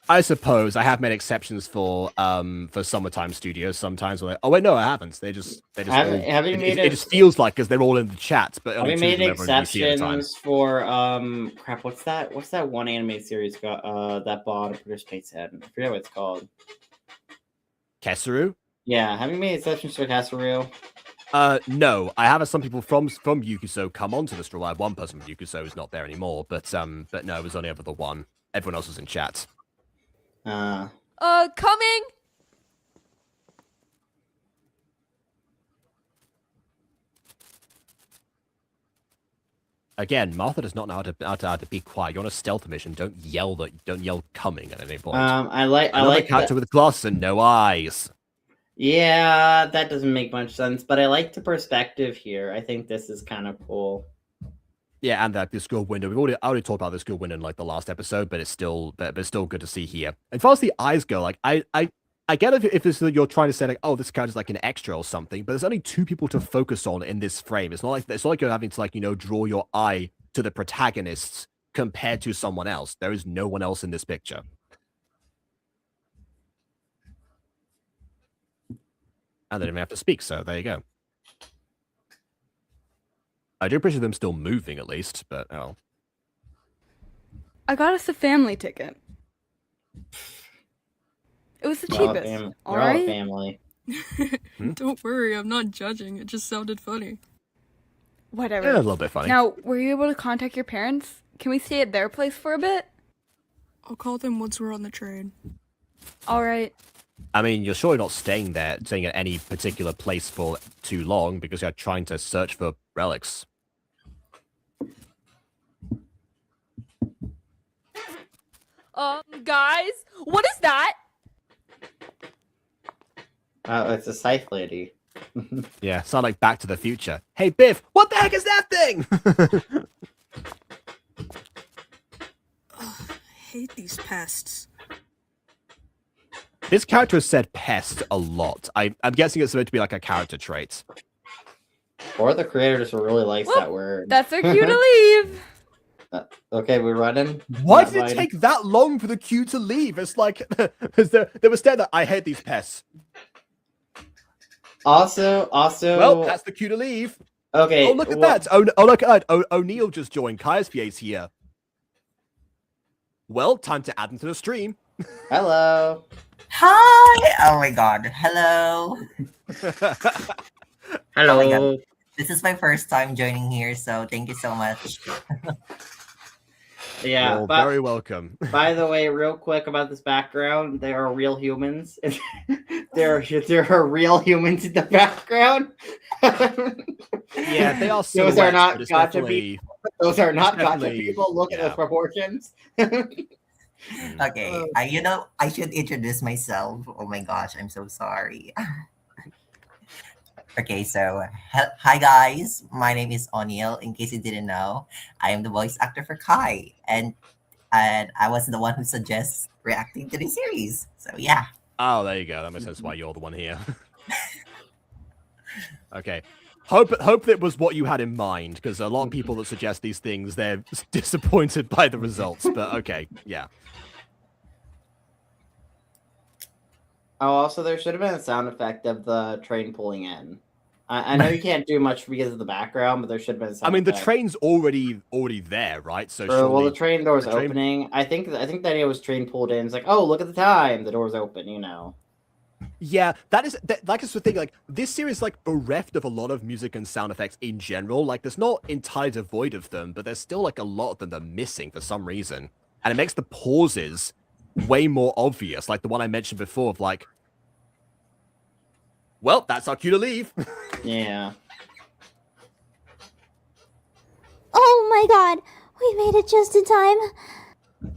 I suppose I have made exceptions for Summertime Studios sometimes. Where oh wait, no, I haven't. They just it just feels like because they're all in the chat. But have you made exceptions for crap? What's that one anime series that Bob participates in? I forget what it's called. 𝒶𝓉'𝓈? Yeah, have you made exceptions for 𝒶𝓉'𝓈? No, I have some people from Yukuso come onto the stream. I have one person from Yukuso who's not there anymore, but no, it was only ever the one. Everyone else was in chat. Coming. Again, Martha does not know how to be quiet. You're on a stealth mission. Don't yell coming at any point. I like character with glasses and no eyes. Yeah, that doesn't make much sense, but I like the perspective here. I think this is kind of cool. Yeah, and the school window. I already talked about the school window in like the last episode, but it's still good to see here. As far as the eyes go, like I get if it's you're trying to say like, oh, this character's like an extra or something, but there's only 2 people to focus on in this frame. It's not like you're having to like, you know, draw your eye to the protagonists compared to someone else. There is no one else in this picture. And they didn't even have to speak, so there you go. I do appreciate them still moving at least, but oh. I got us a family ticket. It was the cheapest. All right. Family. Don't worry, I'm not judging. It just sounded funny. Whatever. Yeah, a little bit funny. Now, were you able to contact your parents? Can we stay at their place for a bit? I'll call them once we're on the train. All right. I mean, you're surely not staying at any particular place for too long because you're trying to search for relics. Guys, what is that? It's a scythe lady. Yeah, sound like Back to the Future. Hey, Biff, what the heck is that thing? I hate these pests. This character has said pest a lot. I'm guessing it's meant to be like a character trait. Or the creator just really likes that word. That's our cue to leave. Okay, we're running. Why did it take that long for the queue to leave? It's like they were saying that I hate these pests. Also. Well, that's the queue to leave. Okay. Oh, look at that. Oh, look at that. O'Neill just joined. 𝒶𝓕'𝓃 here. Well, time to add them to the stream. Hello. Hi. Oh my god. Hello. Hello. Oh my god. This is my first time joining here, so thank you so much. Yeah, you're very welcome. By the way, real quick about this background, they are real humans. there are real humans in the background. Yeah, they are. Those are not gacha people. Those are not gacha people. Look at the proportions. Okay, I should introduce myself. Oh my gosh, I'm so sorry. Okay, so hi guys, my name is O'Neill. In case you didn't know, I am the voice actor for Kai, and I was the one who suggests reacting to the series. So yeah. Oh, there you go. That makes sense why you're the one here. Okay. Hope that was what you had in mind, because a lot of people that suggest these things, they're disappointed by the results. But okay, yeah. Oh, also, there should have been a sound effect of the train pulling in. I know you can't do much because of the background, but there should have been a sound the effect. train's already there, right? So well, the train door's opening. I think the idea was train pulled in. It's like, oh, look at the time. The door's open, you know. Yeah, that's the thing. Like, this series is like bereft of a lot of music and sound effects in general. Like, there's not entirely devoid of them, but there's still like a lot of them that are missing for some reason, and it makes the pauses way more obvious. Like the one I mentioned before of like, well, that's our cue to leave. Yeah. Oh my god, we made it just in time.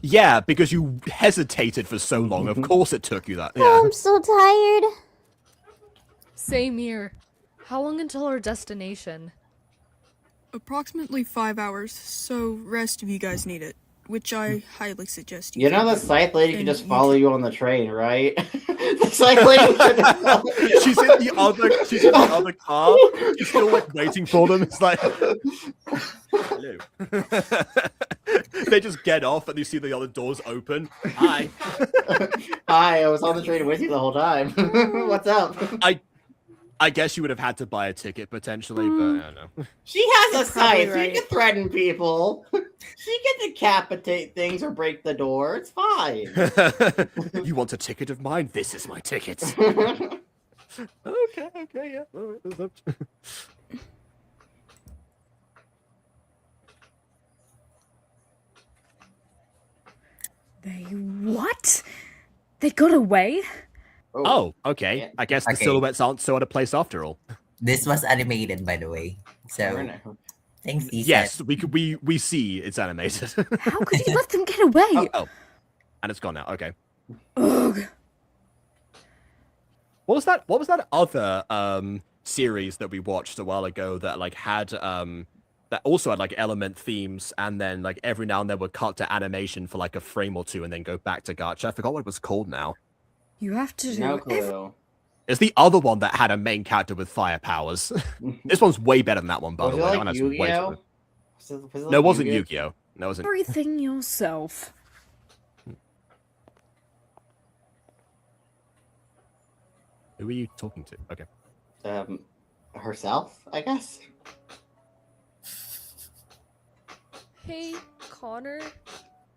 Yeah, because you hesitated for so long. Of course it took you that. Yeah. Oh, I'm so tired. Same here. How long until our destination? Approximately 5 hours, so rest if you guys need it, which I highly suggest you You know do. the scythe lady can And just you follow you on the train, right? The scythe lady can just follow you. She's in the other car. She's still like waiting for them. It's like, hello. They just get off and you see the other doors open. Hi. Hi, I was on the train with you the whole time. What's up? I guess you would have had to buy a ticket potentially, but I don't know. She has a You're probably scythe. right. She can threaten people. She can decapitate things or break the door. It's fine. You want a ticket of mine? This is my ticket. Okay, yeah. All right. They what? They got away? Oh, okay. I guess the Okay. silhouettes aren't so out of place after all. This was animated, by the way. So, thanks, Ethan. Yes, we see it's animated. How could you let them get away? Oh, and it's gone now. Okay. Ugh. What was that other series that we watched a while ago that like had that also had like element themes, and then like every now and then would cut to animation for like a frame or two and then go back to Gacha? I forgot what it was called now. You have to do No clue. It's the other one that had a main character with fire powers. This one's way better than that one, by Was the it way. like That one has way Yu-Gi-Oh? better- No, it wasn't Yu-Gi-Oh. No, it wasn't. everything yourself. Who are you talking to? Okay. Herself, I guess. Hey, Connor.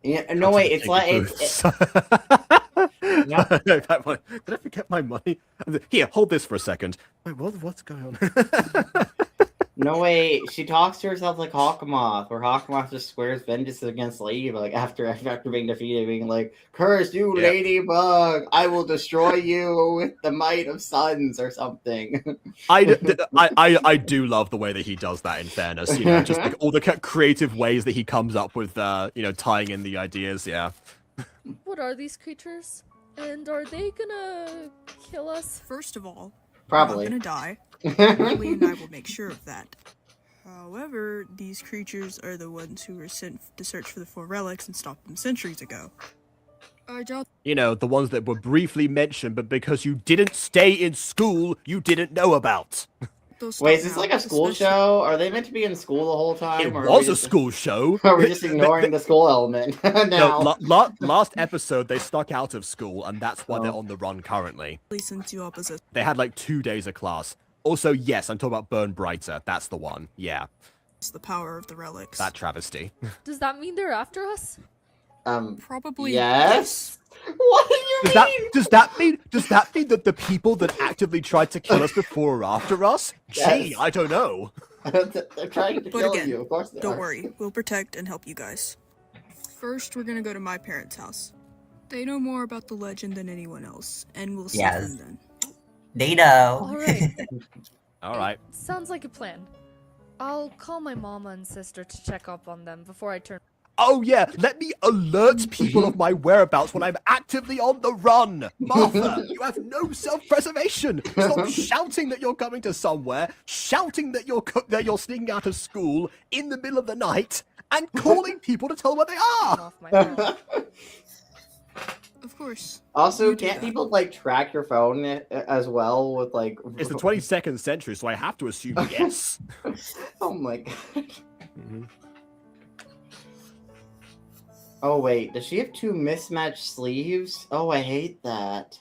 Yeah, no wait, it's like Booths. Yep. Did I forget my money? Here, hold this for a second. Wait, what's going on? No way. She talks to herself like Hawkmoth, where Hawkmoth just swears vengeance against Ladybug after being defeated, being like, "Curse you, Yeah. Ladybug! I will destroy you with the might of suns," or something. I do love the way that he does that. In fairness, you know, just like all the creative ways that he comes up with, you know, tying in the ideas. Yeah. What are these creatures? And are they gonna kill us? First of all, Probably. you're not gonna die. Lee and I will make sure of that. However, these creatures are the ones who were sent to search for the 4 relics and stop them centuries ago. I doubt You know, the ones that were briefly mentioned, but because you didn't stay in school, you didn't know about. they'll stop Wait, is this now, like a school especially- show? Are they meant to be in school the whole time? It or are was we a just- school show. Are we just ignoring the school element now? No, last episode they stuck out of school, and that's why they're on the run currently. Since you all possess They had like 2 days of class. Also, yes, I'm talking about Burn Brighter. That's the one. Yeah, the power of the relics. that travesty. Does that mean they're after us? Probably Yes. What do you mean? Does that mean that the people that actively tried to kill us before or after us? Gee, Yes. I don't know. They're trying to But kill again, you. Of course they don't are. worry, we'll protect and help you guys. First, we're gonna go to my parents' house. They know more about the legend than anyone else, and we'll see Yes. them then. They know. Alright, All right. sounds like a plan. I'll call my mama and sister to check up on them before I turn. Oh yeah, let me alert people of my whereabouts when I'm actively on the run. Martha, you have no self-preservation. Stop shouting that you're coming to somewhere, shouting that you're sneaking out of school in the middle of the night, and calling people to tell where they are. Off my phone. Of course. Also, You do can't that. people like track your phone as well with like? It's the 22nd century, so I have to assume yes. Oh my god. Mm-hmm. Oh wait, does she have 2 mismatched sleeves? Oh, I hate that.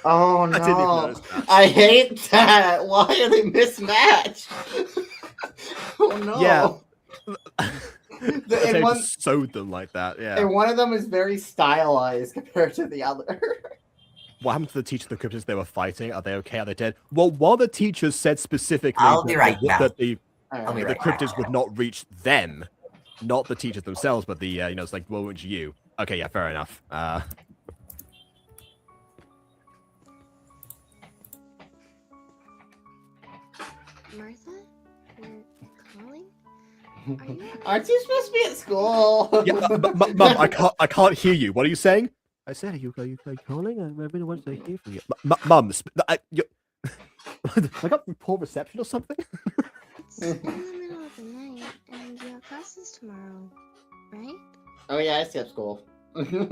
Oh I didn't even no, notice that. I hate that. Why are they mismatched? Oh no. Yeah. And They one, just sewed them like that, yeah. and one of them is very stylized compared to the other. What happened to the teacher the cryptids they were fighting? Are they okay? Are they dead? Well, while the teachers said specifically I'll be right back. that the I'll be the right cryptids back. would not reach them, not the teachers themselves, but the you know, it's like, well, which you? Okay, yeah, fair enough. Martha? You're calling? Aren't you supposed to be at school? Yeah, Mum, I can't hear you. What are you saying? I said, are you calling? I really want to hear from you. Mum, I got poor reception or something? It's in the middle of the night, and you have classes tomorrow, right? Oh yeah, I skipped school.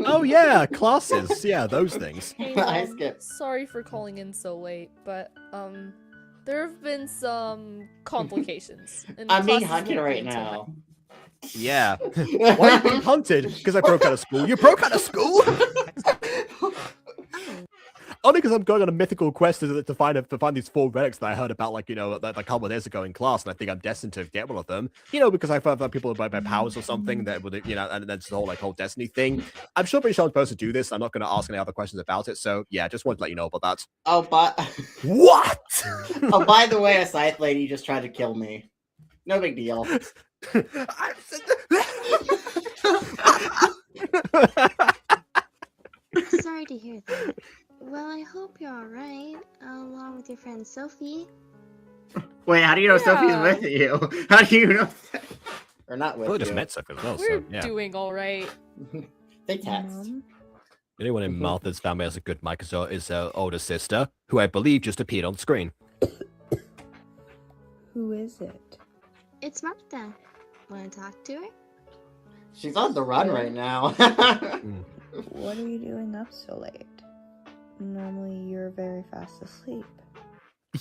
Oh yeah, classes. Yeah, those things. Hey, I Mom, skipped. sorry for calling in so late, but there have been some complications. and I'm being classes hunted won't right begin till now. Yeah. Why are you being hunted? Because I broke out of school. You broke out of school? Only because I'm going on a mythical quest to find these 4 relics that I heard about, like, you know, like a couple of days ago in class, and I think I'm destined to get one of them. You know, because I found out people by my powers or something that would, you know, and that's the whole destiny thing. I'm sure pretty sure I'm supposed to do this. I'm not going to ask any other questions about it. So yeah, just wanted to let you know about that. Oh, but What? oh, by the way, a scythe lady just tried to kill me. No big deal. Sorry to hear that. Well, I hope you're alright, along with your friend Sophie. Wait, how do you know Sophie's with you? How do you know? Or not with Well, I you? just met Sophie as well, We're so yeah. doing all right. They text. Anyone in Martha's family has a good mic is her older sister, who I believe just appeared on screen. Who is it? It's Martha. Want to talk to her? She's on the run right now. What are you doing up so late? Normally you're very fast asleep.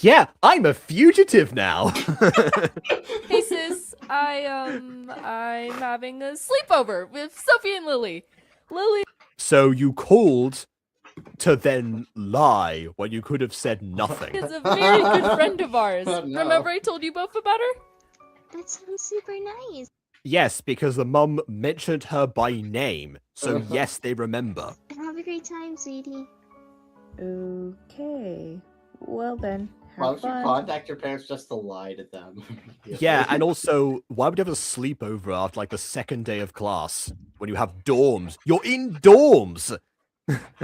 Yeah, I'm a fugitive now. Hey sis, I'm having a sleepover with Sophie and Lily. Lily. So you called to then lie when you could have said nothing. Is a very good friend of ours. Oh, no. Remember I told you both about her? That sounds super nice. Yes, because the mum mentioned her by name, so yes, they remember. Have a great time, sweetie. Okay. Well then, Why have would you fun. contact your parents just to lie to them? Yeah, and also, why would you have a sleepover after like the 2nd day of class when you have dorms? You're in dorms.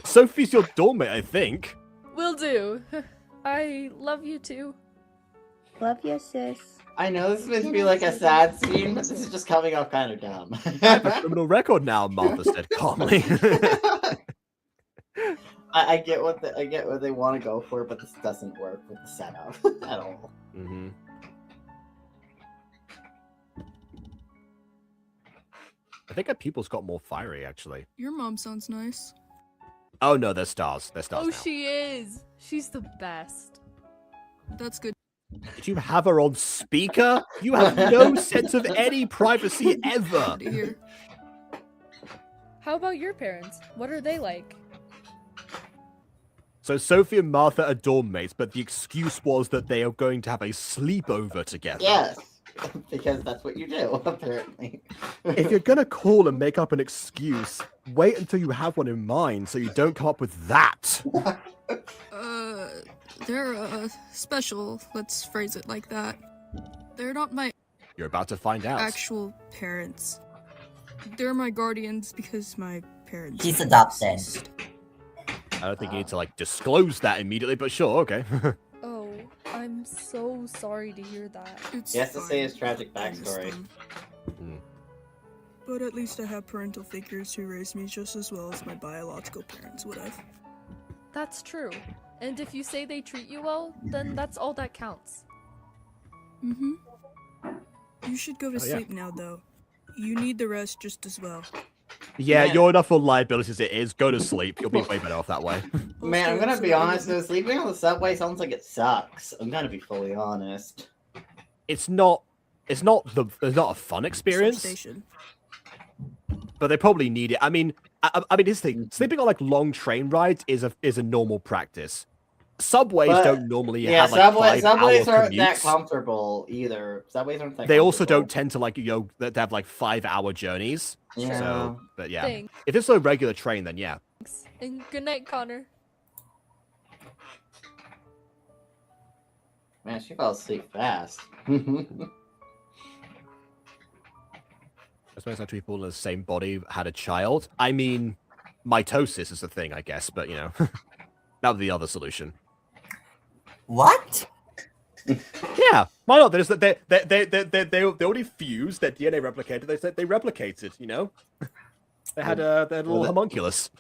Sophie's your dorm mate, I think. Will do. I love you too. Love you, sis. I know this is meant to be like a sad scene, but this is just coming off kind of dumb. I have a criminal record now, Martha said calmly. I get what they want to go for, but this doesn't work with the setup at all. Mm-hmm. I think our pupils got more fiery, actually. Your mom sounds nice. Oh no, they're stars. They're stars Oh, now. she is. She's the best. That's good. Did you have her on speaker? You have no sense of any privacy ever. Here. How about your parents? What are they like? So Sophie and Martha are dorm mates, but the excuse was that they are going to have a sleepover together. Yes, because that's what you do, apparently. If you're gonna call and make up an excuse, wait until you have one in mind so you don't come up with that. They're special, let's phrase it like that. They're not my You're about to find out. actual parents. They're my guardians because my parents... He's adopted. I don't think you need to like disclose that immediately, but sure, okay. Oh, I'm so sorry to hear that. It's He has to say fine. his tragic I miss backstory. them. Mm. But at least I have parental figures who raised me just as well as my biological parents would have. That's true. And if you say they treat you well, then that's all that counts. Mm-hmm. You should go to Oh, yeah. sleep now, though. You need the rest just as well. Yeah, Man. you're enough for liabilities as it is. Go to sleep. You'll be way better off that way. Man, I'm gonna be honest though, sleeping on the subway sounds like it sucks. I'm gonna be fully honest. It's not a fun experience. Substation. But they probably need it. I mean, here's the thing: sleeping on like long train rides is a normal practice. Subways don't normally have like subways 5-hour aren't that commutes. comfortable either. Subways aren't that. They also don't tend to like to have like 5-hour journeys. Yeah. So, but yeah, Thing. if it's a regular train, then yeah. And good night, Connor. Man, she fell asleep fast. I suppose two people in the same body had a child. I mean, mitosis is the thing, I guess, but you know, that would be the other solution. What? Yeah, why not? They already fused their DNA replicated. They said they replicated. You know, they had a little homunculus.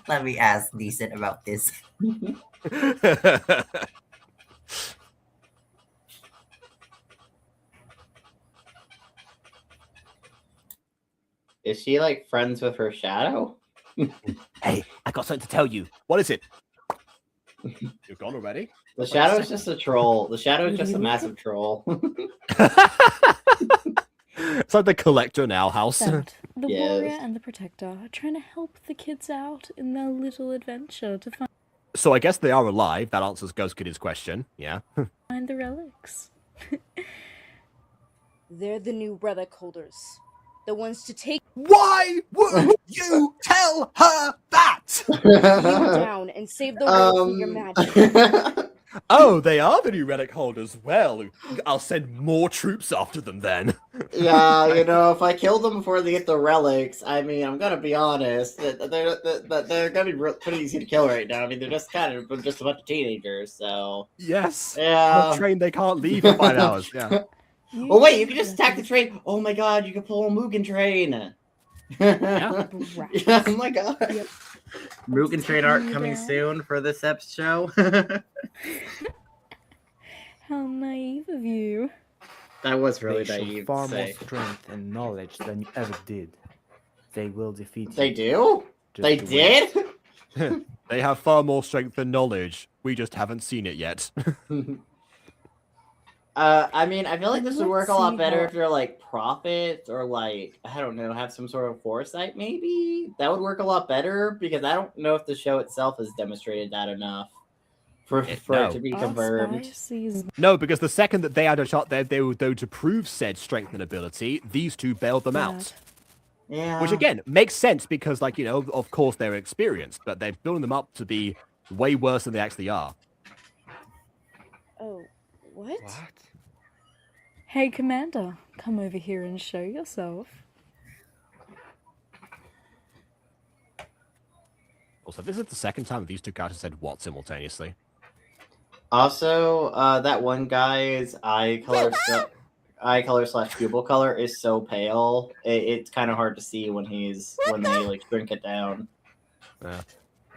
Let me ask Decent about this. Is she like friends with her shadow? Hey, I got something to tell you. What is it? You're gone already? The shadow is just a troll. The shadow is just a massive troll. It's like the collector now house. The Yes. warrior and the protector are trying to help the kids out in their little adventure to So I guess they are alive. That answers Ghost Kitty's question. Yeah. find the relics. They're the new relic holders. The ones to take Why would you tell her that? you down and save the world from your magic. Oh, they are the new relic holders. Well, I'll send more troops after them then. Yeah, you know, if I kill them before they get the relics, I mean, I'm gonna be honest, they're gonna be pretty easy to kill right now. I mean, they're just just a bunch of teenagers, so. Yes. Yeah. The train they can't leave for 5 hours. Yeah. Oh wait, you can just attack the train. Oh my god, you can pull a Mugen train. Yeah. Yeah, oh my god. Yep. Mugen train art coming soon for this show. How naive of you. That was really They show naive. far to more say. strength and knowledge than you ever did. They will defeat you. They do? Just They to did? win. They have far more strength than knowledge. We just haven't seen it yet. I mean, I feel like this would work a lot see better how- if they're like prophets or like, I don't know, have some sort of foresight maybe. That would work a lot better because I don't know if the show itself has demonstrated that enough for it to be confirmed. No, because the second that they had a shot there, they would go to prove said strength and ability, these two bailed them out. Yeah. Which again, makes sense because, like, you know, of course they're experienced, but they're building them up to be way worse than they actually are. Oh, what? Hey, Commander, come over here and show yourself. Also, this is the second time these two characters said what simultaneously. Also, that one guy's eye color / pupil color is so pale. It's kind of hard to see when they like shrink it down. Yeah.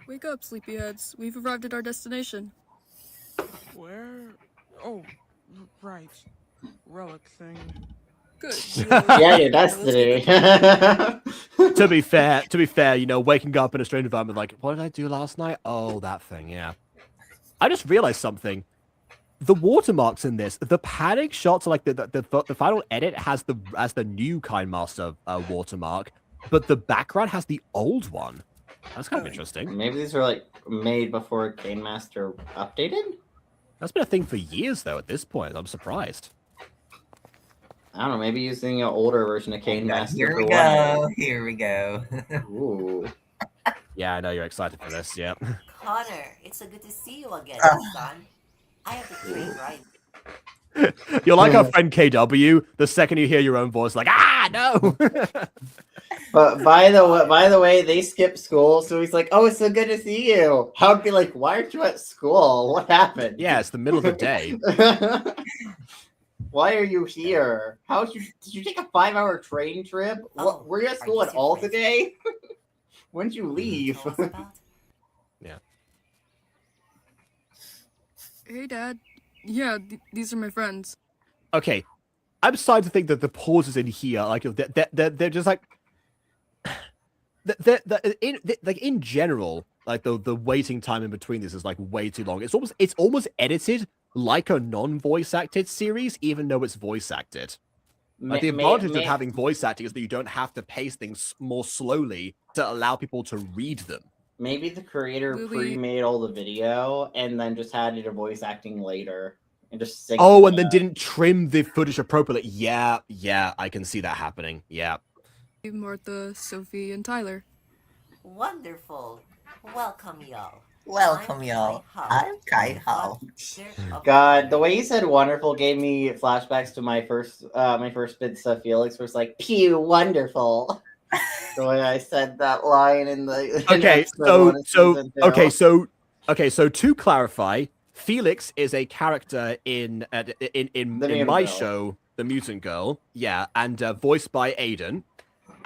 Wake up, sleepyheads. We've arrived at our destination. Where? Oh, right. Relic thing. Good. Yeah, your destiny. To be fair, you know, waking up in a strange environment, like, what did I do last night? Oh, that thing, yeah. I just realized something. The watermarks in this, the panic shots, like the final edit has the new Kind Master watermark, but the background has the old one. That's kind of interesting. Maybe these were like made before Game Master updated. That's been a thing for years, though. At this point, I'm surprised. I don't know. Maybe using an older version of Cane Master. Here we for go. one. Here we go. Ooh. Yeah, I know you're excited for this. Yeah. Connor, it's so good to see you again, son. I have the train right. You're like our friend KW. The second you hear your own voice, like, ah, no. But by the way, they skipped school, so he's like, "Oh, it's so good to see you." I would be like, "Why aren't you at school? What happened?" Yeah, it's the middle of the day. Why are you here? Did you take a 5-hour train trip? Were you at school at all today? When did you leave? Yeah. Hey, Dad. Yeah, these are my friends. Okay, I'm starting to think that the pauses in here, like they're just like in general, like the waiting time in between this is like way too long. It's almost edited like a non-voice acted series, even though it's voice acted. Like the advantage of having voice acting is that you don't have to pace things more slowly to allow people to read them. Maybe the creator pre-made all the video and then just added a voice acting later and just synced Oh, it and then up. didn't trim the footage appropriately. Yeah, I can see that happening. Yeah. Martha, Sophie, and Tyler. Wonderful. Welcome, y'all. Welcome, y'all. I'm Kai-Hao. God, the way you said "wonderful" gave me flashbacks to my first bits of Felix, where it's like "pew, wonderful." The way I said that line in the so to clarify, Felix is a character in my show, The Mutant Girl, and voiced by Aiden.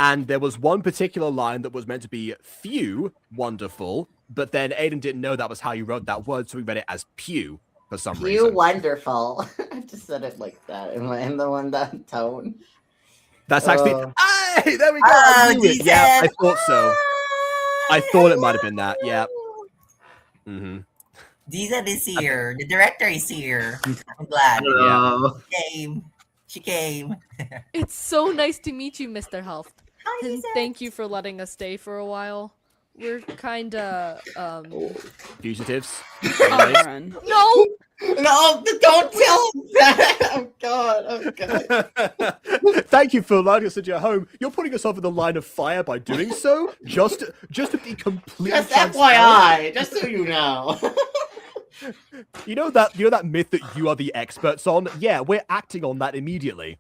And there was one particular line that was meant to be "few, wonderful," but then Aiden didn't know that was how you wrote that word, so we read it as "pew" for some reason. "Pew, wonderful." I just said it like that in that tone. That's actually. Hey, there we go. I knew it. Yeah, I thought so. I thought it might have been that. Yeah. Mm-hmm. Diza is here. The director is here. I'm glad. Hello. She came. It's so nice to meet you, Mr. Health. And thank you for letting us stay for a while. We're kinda Fugitives. No! No, don't tell him that! Oh god. Thank you for allowing us into your home. You're putting yourself in the line of fire by doing so. Just to be completely Just transparent. FYI, just so you know. You know that myth that you are the experts on? Yeah, we're acting on that immediately.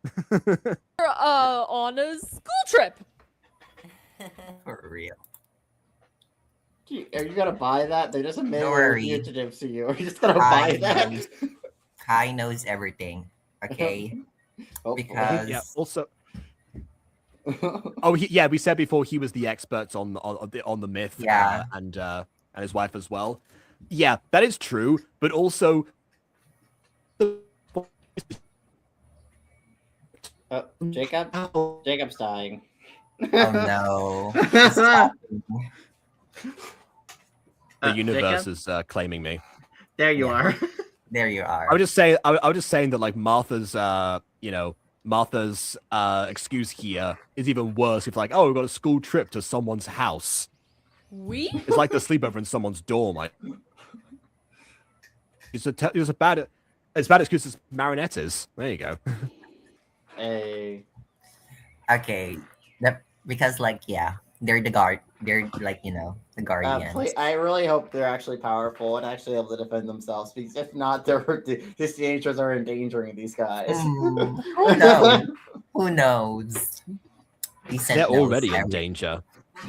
On a school trip. For real. Are you gonna buy that? They're just a Don't worry. fugitives to you. Are you just gonna buy that? Kai knows everything. Okay. Because yeah. Also. Oh, we said before he was the expert on the myth. Yeah. And his wife as well. Yeah, that is true. But also. Jacob's dying. Oh no. The universe Jacob? is claiming me. There you are. There you are. I was just saying that like Martha's excuse here is even worse. If like, oh, we've got a school trip to someone's house. It's like the sleepover in someone's dorm. It's a bad excuse as Marinettes. There you go. Hey. Okay. Because like they're the guard. They're like the guardians. I really hope they're actually powerful and actually able to defend themselves. Because if not, these teenagers are endangering these guys. Who knows? Who knows? They're already in danger.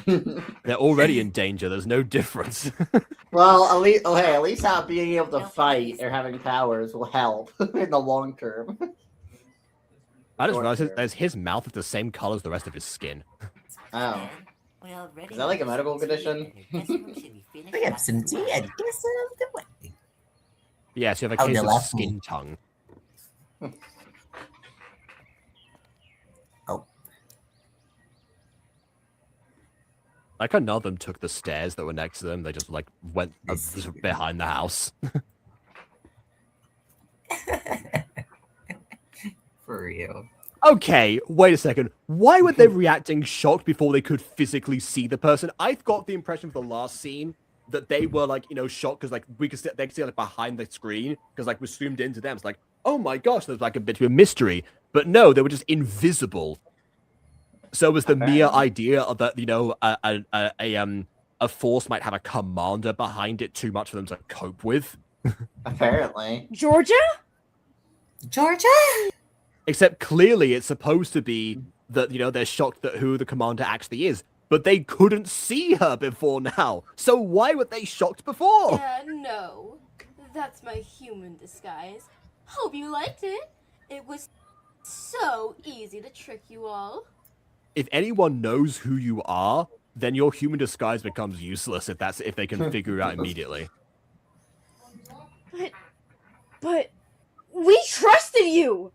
They're already in danger. There's no difference. Well, at least not being able to fight or having powers will help in the long term. I just realized his mouth is the same color as the rest of his skin. Oh. Is that like a medical condition? We have some tea and guess out of the way. Yeah, so you have a case of skin tongue. Oh. Like none of them took the stairs that were next to them. They just like went behind the house. For real. Okay, wait a second. Why were they reacting shocked before they could physically see the person? I got the impression from the last scene that they were like, shocked because like they could see like behind the screen because like we zoomed into them. It's like, oh my gosh, there's like a bit of a mystery. But no, they were just invisible. So it was the mere idea of that, a force might have a commander behind it too much for them to cope with. Apparently. Georgia? Except clearly it's supposed to be that, they're shocked that who the commander actually is. But they couldn't see her before now. So why were they shocked before? No. That's my human disguise. Hope you liked it. It was so easy to trick you all. If anyone knows who you are, then your human disguise becomes useless if they can figure it out immediately. But we trusted you!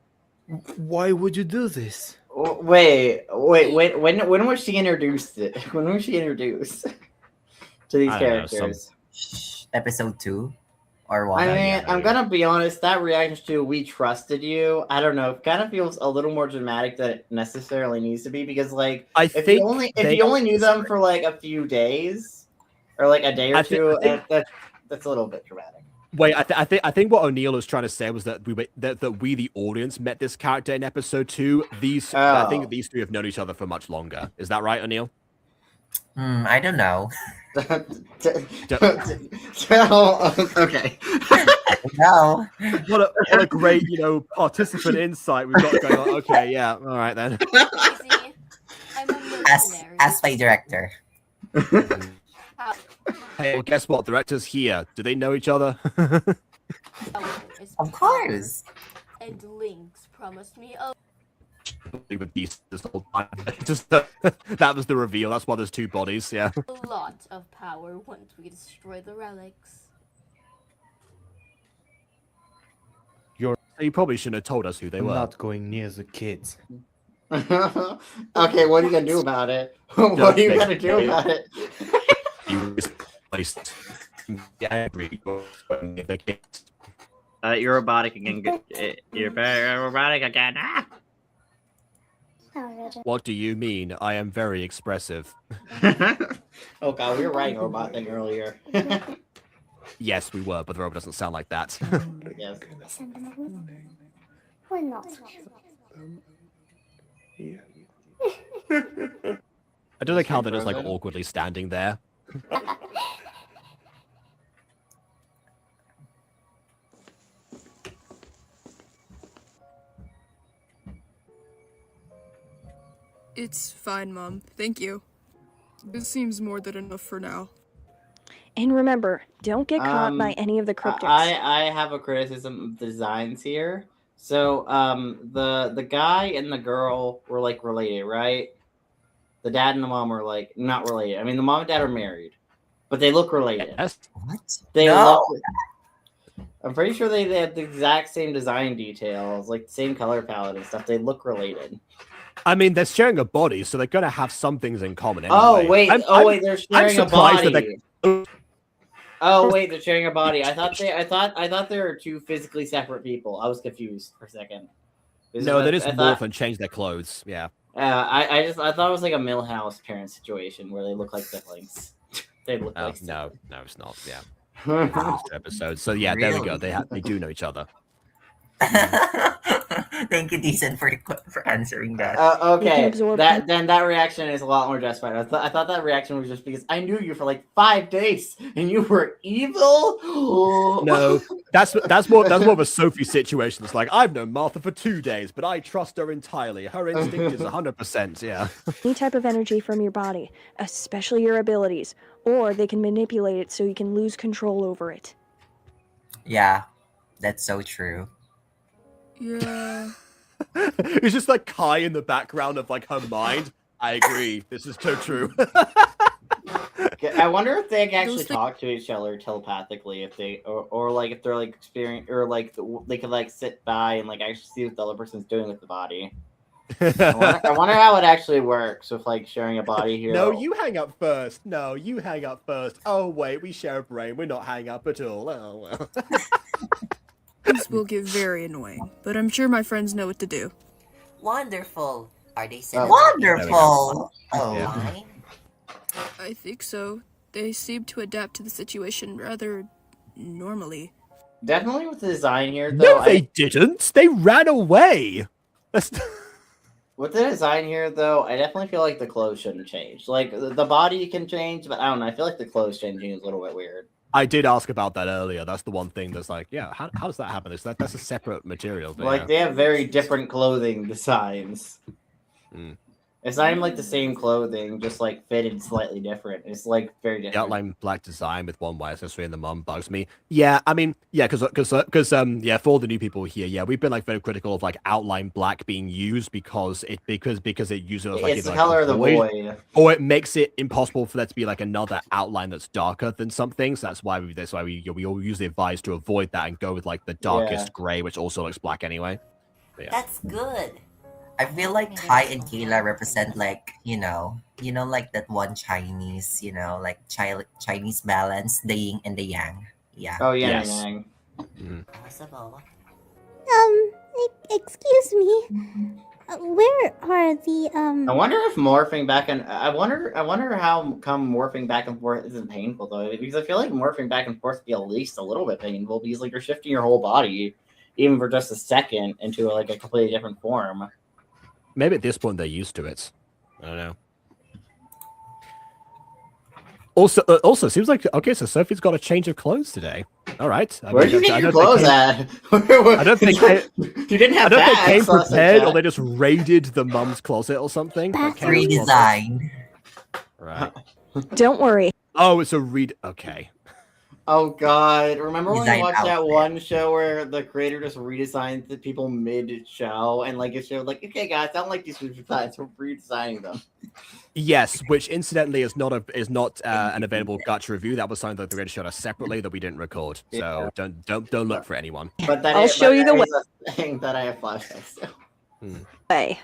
Why would you do this? Wait. When was she introduced? When was she introduced to these characters? Episode 2 or 1. I mean, I'm gonna be honest. That reaction to "We trusted you," I don't know. It kind of feels a little more dramatic than it necessarily needs to be because, like, if you only knew them for like a few days or like a day or two, that's a little bit dramatic. Wait, I think what O'Neill was trying to say was that we the audience met this character in episode 2. I think these three have known each other for much longer. Is that right, O'Neill? I don't know. Okay. No. What a great, participant insight we've got going on. Okay, yeah. All right then. As my director. Hey, well, guess what? Director's here. Do they know each other? Of course. And Lynx promised me With these this whole time. That was the reveal. That's why there's 2 bodies. Yeah. a lot of power once we destroy the relics. You probably shouldn't have told us who they were. Not going near the kids. Okay, what are you gonna do about it? What are you gonna do about it? You misplaced. Yeah, I agree. You're robotic again. You're very robotic again. Ah! What do you mean? I am very expressive. Oh god, we were writing a robot thing earlier. Yes, we were, but the robot doesn't sound like that. Yes. We're not. I don't like how they're just like awkwardly standing there. It's fine, Mom. Thank you. This seems more than enough for now. And remember, don't get caught by any of the cryptics. I have a criticism of the designs here. So, the guy and the girl were like related, right? The dad and the mom were like not related. I mean, the mom and dad are married, but they look related. Yes. What? They look. I'm pretty sure they have the exact same design details, like the same color palette and stuff. They look related. I mean, they're sharing a body, so they're gonna have some things in common. Anyway. Oh wait, they're sharing a body. Oh wait, they're sharing a body. I thought they were 2 physically separate people. I was confused for a second. No, they just morph and change their clothes. Yeah. I thought it was like a Millhouse parent situation where they look like siblings. They look like no, it's not. Yeah. Episodes. So yeah, there we go. They do know each other. Thank you, Decent, for answering that. Okay, that reaction is a lot more justified. I thought that reaction was just because I knew you for like 5 days and you were evil. No, that's more of a Sophie situation. It's like I've known Martha for 2 days, but I trust her entirely. Her instinct is 100%. Yeah. Any type of energy from your body, especially your abilities, or they can manipulate it so you can lose control over it. Yeah, that's so true. Yeah. It's just like Kai in the background of like her mind. I agree. This is so true. I wonder if they can actually talk to each other telepathically, if they or like if they're like experience or like they could like sit by and like actually see what the other person's doing with the body. I wonder how it actually works with like sharing a body here. No, you hang up first. No, you hang up first. Oh wait, we share a brain. We're not hanging up at all. Oh well. This will get very annoying, but I'm sure my friends know what to do. Wonderful. Are they saying wonderful? Oh, yeah. I think so. They seem to adapt to the situation rather normally. Definitely with the design here, though. No, they didn't. They ran away. With the design here, though, I definitely feel like the clothes shouldn't change. Like, the body can change, but I don't know. I feel like the clothes changing is a little bit weird. I did ask about that earlier. That's the one thing that's like, yeah, how does that happen? That's a separate material. But like, they have very different clothing designs. Mm. It's not even like the same clothing, just like fitted slightly different. It's like very different. The outline black design with one white accessory and the mum bugs me. Yeah, I mean, yeah, because yeah, for all the new people here, yeah, we've been like very critical of like outline black being used because it uses like it's the color of the void, or it makes it impossible for there to be like another outline that's darker than something. So that's why we all usually advise to avoid that and go with like the darkest gray, which also looks black anyway. Yeah. That's good. I feel like Kai and Kayla represent like, like that one Chinese, like Chinese balance, the yin and the yang. Yeah. Oh yeah, Yes. yang. Possible. Excuse me. Where are the I wonder if morphing back and I wonder how come morphing back and forth isn't painful though, because I feel like morphing back and forth would be at least a little bit painful because like you're shifting your whole body, even for just a second, into like a completely different form. Maybe at this point they're used to it. I don't know. Also, seems like okay. So Sophie's got a change of clothes today. All right. Where'd you get your clothes at? I don't think you didn't have. I don't think bags, they came so I said prepared, that. or they just raided the mum's closet or something. Like Kayla's closet. Redesign. Right. Don't worry. Oh, it's a read. Okay. Oh god! Remember when we Design watched that outfit. one show where the creator just redesigned the people mid-show, and like it showed like, okay, guys, I don't like these designs, we're redesigning them. Yes, which incidentally is not an available Gacha review. That was something that the creator showed us separately that we didn't record. So don't look for anyone. But that I'll show you the way. a thing that I have flashbacks to. Way.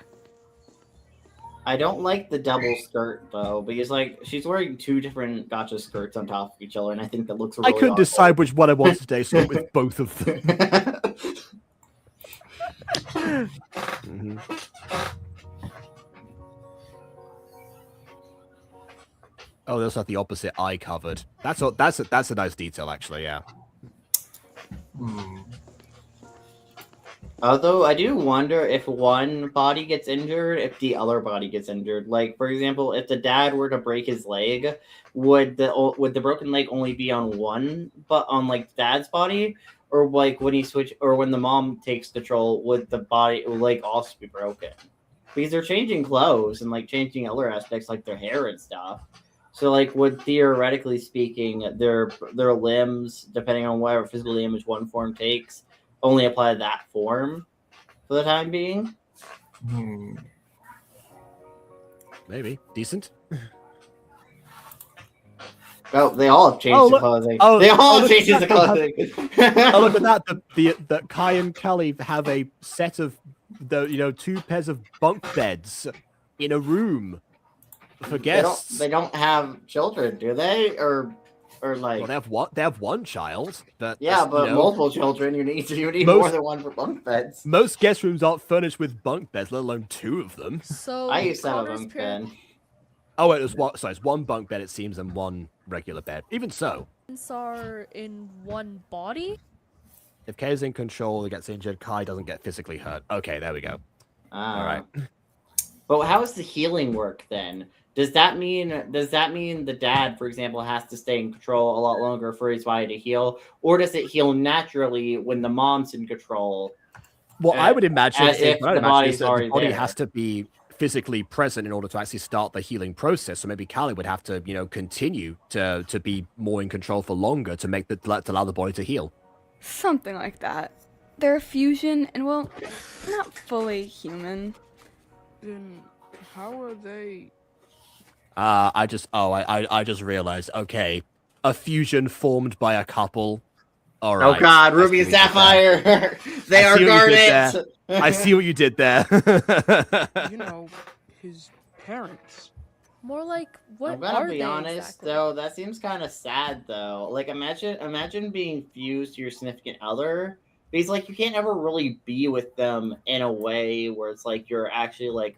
I don't like the double skirt though, because like she's wearing two different Gacha skirts on top of each other, and I think that looks really I couldn't awful. decide which one I wanted today, so I went with both of them. Oh, they also have the opposite eye covered. That's a nice detail, actually. Yeah. Although I do wonder if one body gets injured, if the other body gets injured. Like for example, if the dad were to break his leg, would the broken leg only be on one, but on like dad's body, or like when when the mom takes control, would the leg also be broken? Because they're changing clothes and like changing other aspects like their hair and stuff. So like would theoretically speaking their limbs, depending on whatever physical damage one form takes, only apply that form for the time being? Maybe decent. Oh, they all have changed the clothing. They all have changed the clothing. Oh, look at that! The Kai and Kelly have a set of two pairs of bunk beds in a room for guests. They don't have children, do they? Or like? Well, they have one child. But multiple children. You need more than one for bunk beds. Most guest rooms aren't furnished with bunk beds, let alone two of them. So I used to have a bunk bed. Oh, it was one. Sorry, it's one bunk bed, it seems, and one regular bed. Even so, are in one body. if Kay is in control, he gets injured. Kai doesn't get physically hurt. Okay, there we go. All right. But how does the healing work then? Does that mean the dad, for example, has to stay in control a lot longer for his body to heal, or does it heal naturally when the mom's in control? Well, I would imagine the body has to be physically present in order to actually start the healing process. So maybe Callie would have to, continue to be more in control for longer to to allow the body to heal. Something like that. They're a fusion, and well, not fully human. Then how are they? I just realized. Okay, a fusion formed by a couple. All right. Oh God, Ruby and Sapphire, they are Garnet. I see what you did there. His parents. More like what? I'm gonna be honest though, that seems kind of sad though. Like imagine being fused to your significant other. Because like you can't ever really be with them in a way where it's like you're actually like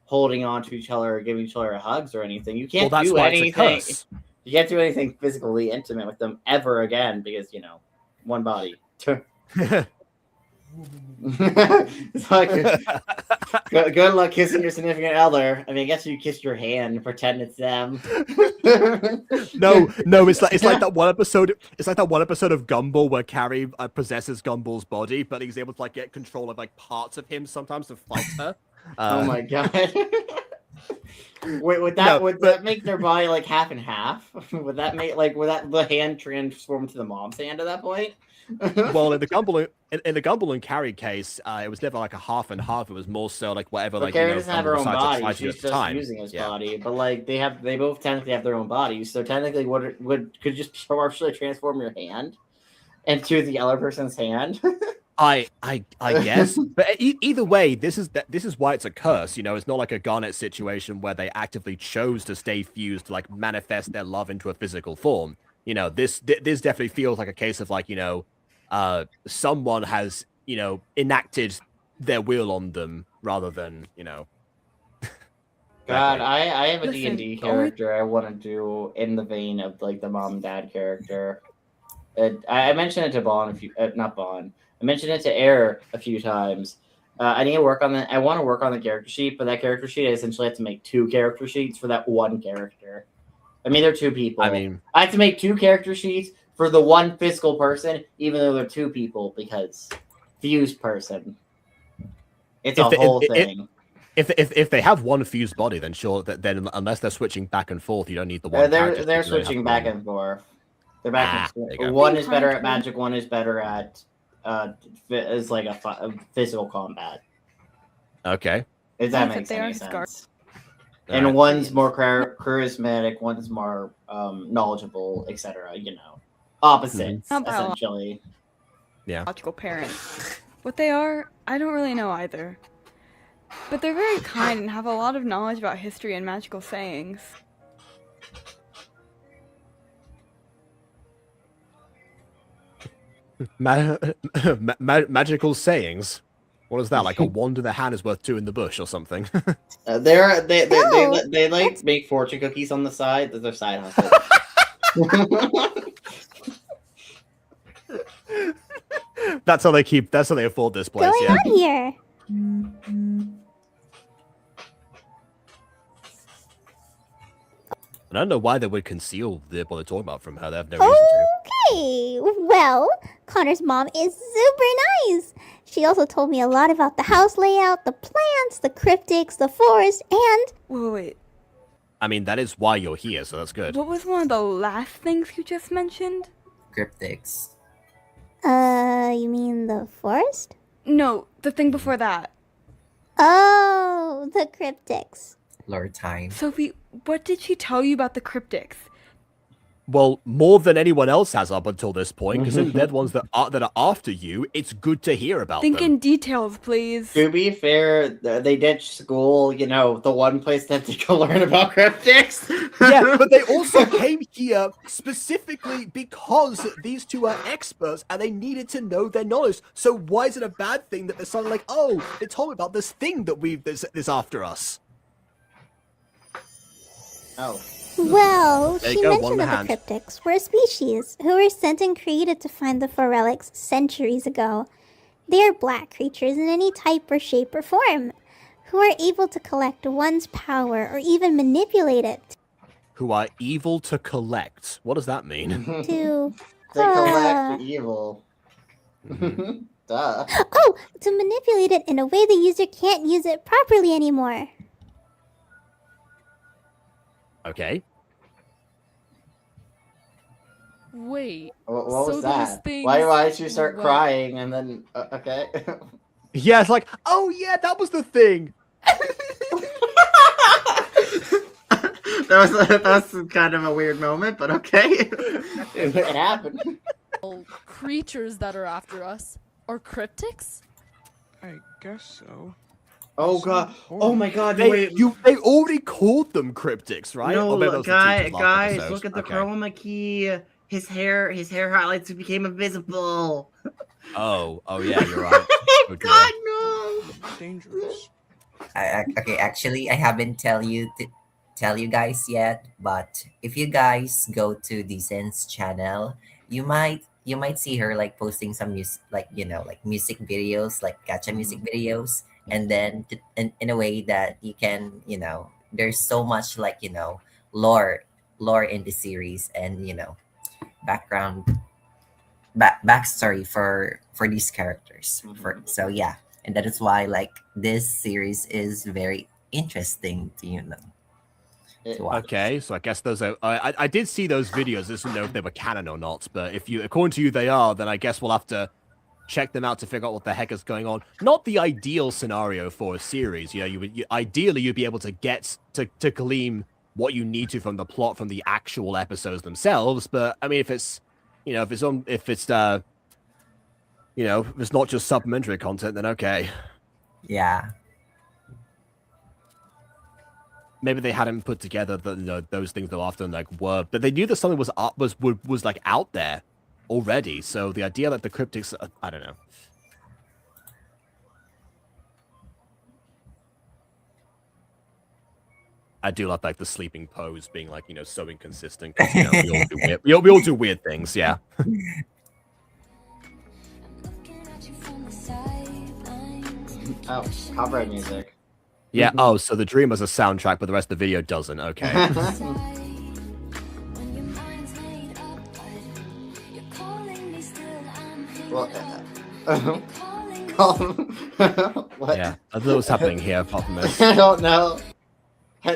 holding on to each other or giving each other hugs or anything. You can't do anything. You can't do anything physically intimate with them ever again because one body. It's like good luck kissing your significant other. I mean, I guess you kiss your hand and pretend it's them. No, it's like that one episode. It's like that one episode of Gumball where Carrie possesses Gumball's body, but he's able to like get control of like parts of him sometimes to fight her. Oh my God. Wait, would that make their body like half and half? Would the hand transform to the mom's hand at that point? Well, in the Gumball and Carrie case, it was never like a half and half. It was more so like whatever. But like Carrie doesn't have her own body. She's just using his body. But like they both technically have their own bodies. So technically, could just partially transform your hand into the other person's hand? I guess, but either way, this is why it's a curse. You know, it's not like a Garnet situation where they actively chose to stay fused to like manifest their love into a physical form. You know, this definitely feels like a case of like, you know, someone has, you know, enacted their will on them rather than, you know. God, I have a Listen, D&D character I want to do in the vein of like the mom and dad character. I mentioned it to Bond not Bond. I mentioned it to Air a few times. I need to work on that. I want to work on the character sheet, but that character sheet I essentially have to make 2 character sheets for that one character. I mean, they're 2 people. I mean, I have to make 2 character sheets for the one physical person, even though they're 2 people, because fused person. It's a whole thing. If they have one fused body, then sure. Then unless they're switching back and forth, you don't need the one. They're switching back and forth. They're back and forth. One is better at magic. One is better at is like a physical combat. Okay. If that makes any sense. And one's more charismatic. One's more knowledgeable, etc. You know, opposites essentially. Yeah. Biological parents. What they are, I don't really know either. But they're very kind and have a lot of knowledge about history and magical sayings. Magical sayings. What is that? Like a wand in the hand is worth 2 in the bush or something? They like make fortune cookies on the side. That's their side hustle. That's how they keep. That's how they afford this place. What's going on here? I don't know why they would conceal what they're talking about from her. They have no reason to. Okay, well, Connor's mom is super nice. She also told me a lot about the house layout, the plants, the cryptics, the forest, and... Wait. I mean, that is why you're here, so that's good. What was one of the last things you just mentioned? Cryptics. You mean the forest? No, the thing before that. Oh, the cryptics. Lord Time. Sophie, what did she tell you about the cryptics? Well, more than anyone else has up until this point, because they're the ones that are after you. It's good to hear about Think them. in details, please. To be fair, they ditched school, you know, the one place that they go learn about cryptics. Yeah, but they also came here specifically because these 2 are experts and they needed to know their knowledge. So why is it a bad thing that they're suddenly like, oh, they told me about this thing that this after us? Oh. Well, There she you go, mentioned one that in the hand. cryptics were a species who were sent and created to find the 4 relics centuries ago. They are black creatures in any type or shape or form, who are able to collect one's power or even manipulate it. Who are evil to collect. What does that mean? To... They collect evil. Duh. Oh, to manipulate it in a way the user can't use it properly anymore. Okay. Wait. What so was that? those things Why did you start were- crying and then okay? Yeah, it's like, oh yeah, that was the thing. that was kind of a weird moment, but okay. It happened. Creatures that are after us are cryptics? I guess so. Oh god! Oh my god! They already called them cryptics, right? No, Or maybe that was the teacher's last guys, episode. look at the Okay. chroma key. His hair highlights became invisible. Oh yeah, you're right. Oh, God no! Dangerous. Okay, actually, I haven't tell you guys yet, but if you guys go to the Zen's channel, you might see her like posting some music, like like music videos, like gacha music videos, and then in a way that you can, there's so much like lore in the series, and backstory for these characters. So yeah, and that is why like this series is very interesting to watch. Okay, so I guess those are. I did see those videos. I didn't know if they were canon or not, but according to you, they are. Then I guess we'll have to check them out to figure out what the heck is going on. Not the ideal scenario for a series. Ideally you'd be able to get to glean what you need to from the plot from the actual episodes themselves. But I mean, if it's you know, if it's not just supplementary content, then okay. Yeah. Maybe they hadn't put together the, you know, those things that often like were, but they knew that something was up, was like out there already. So the idea that the cryptics, I don't know. I do love like the sleeping pose being like, you know, so inconsistent. 'Cause, you know, we all do weird things, yeah. Oh, copyright music. Yeah. Oh, so the dream has a soundtrack, but the rest of the video doesn't. Okay. Well, what? Yeah, I don't know what's happening here apart from this. I don't know.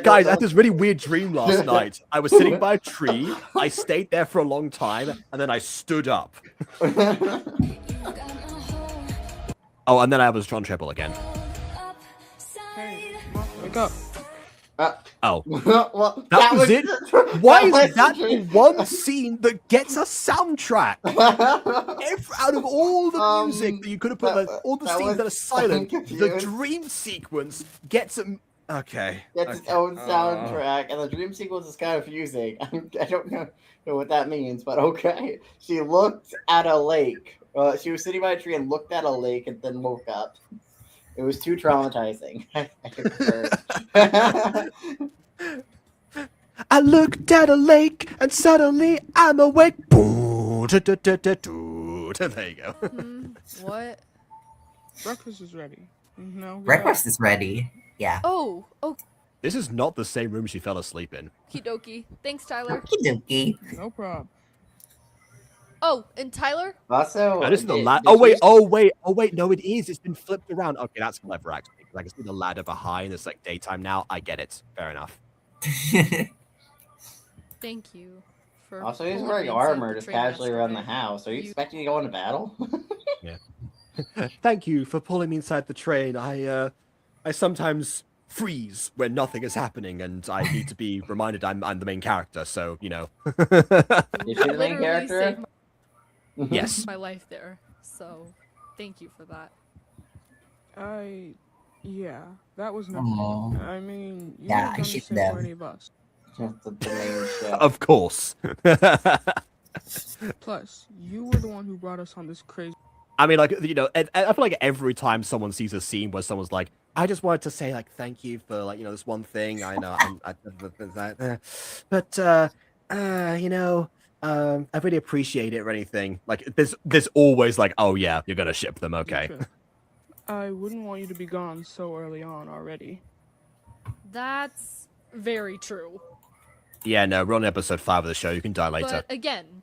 Guys, I had this really weird dream last night. I was sitting by a tree, I stayed there for a long time, and then I stood up. Oh, and then I was John Treble again. Hey, wake up. Oh. Well, that was it? Why is that the one scene that gets a soundtrack? Out of all the music that you could have put, like, all the scenes that are silent, the dream sequence gets a... Okay. Gets its own soundtrack, and the dream sequence is kind of confusing. I don't know what that means, but okay. She looked at a lake. She was sitting by a tree and looked at a lake and then woke up. It was too traumatizing. I looked at a lake and suddenly I'm awake. There you go. What? Breakfast is ready. No. Breakfast is ready. Yeah. Oh. This is not the same room she fell asleep in. Okie dokie. Thanks, Tyler. Okie dokie. No problem. Oh, and Tyler? Also, this is the ladder. Oh wait, no, it is. It's been flipped around. Okay, that's clever, actually. I can see the ladder behind. It's like daytime now. I get it. Fair enough. Thank you. For also, he's wearing armor just casually around the house. Are you expecting to go into battle? Yeah. Thank you for pulling me inside the train. I sometimes freeze when nothing is happening, and I need to be reminded I'm the main character. So you know. Is she the main character? Yes. My life there. So, thank you for that. Yeah, that was nothing. Aww. I mean, you Yeah, have I done the ship same them. for any of us. The main show. Of course. Plus, you were the one who brought us on this crazy. I mean, like, you know, I feel like every time someone sees a scene where someone's like, I just wanted to say, like, thank you for, like, you know, this one thing. I know, you know, I really appreciate it or anything. Like, there's always like, oh yeah, you're gonna ship them, okay? I wouldn't want you to be gone so early on already. That's very true. Yeah, no, we're on episode 5 of the show. You can die later. But again,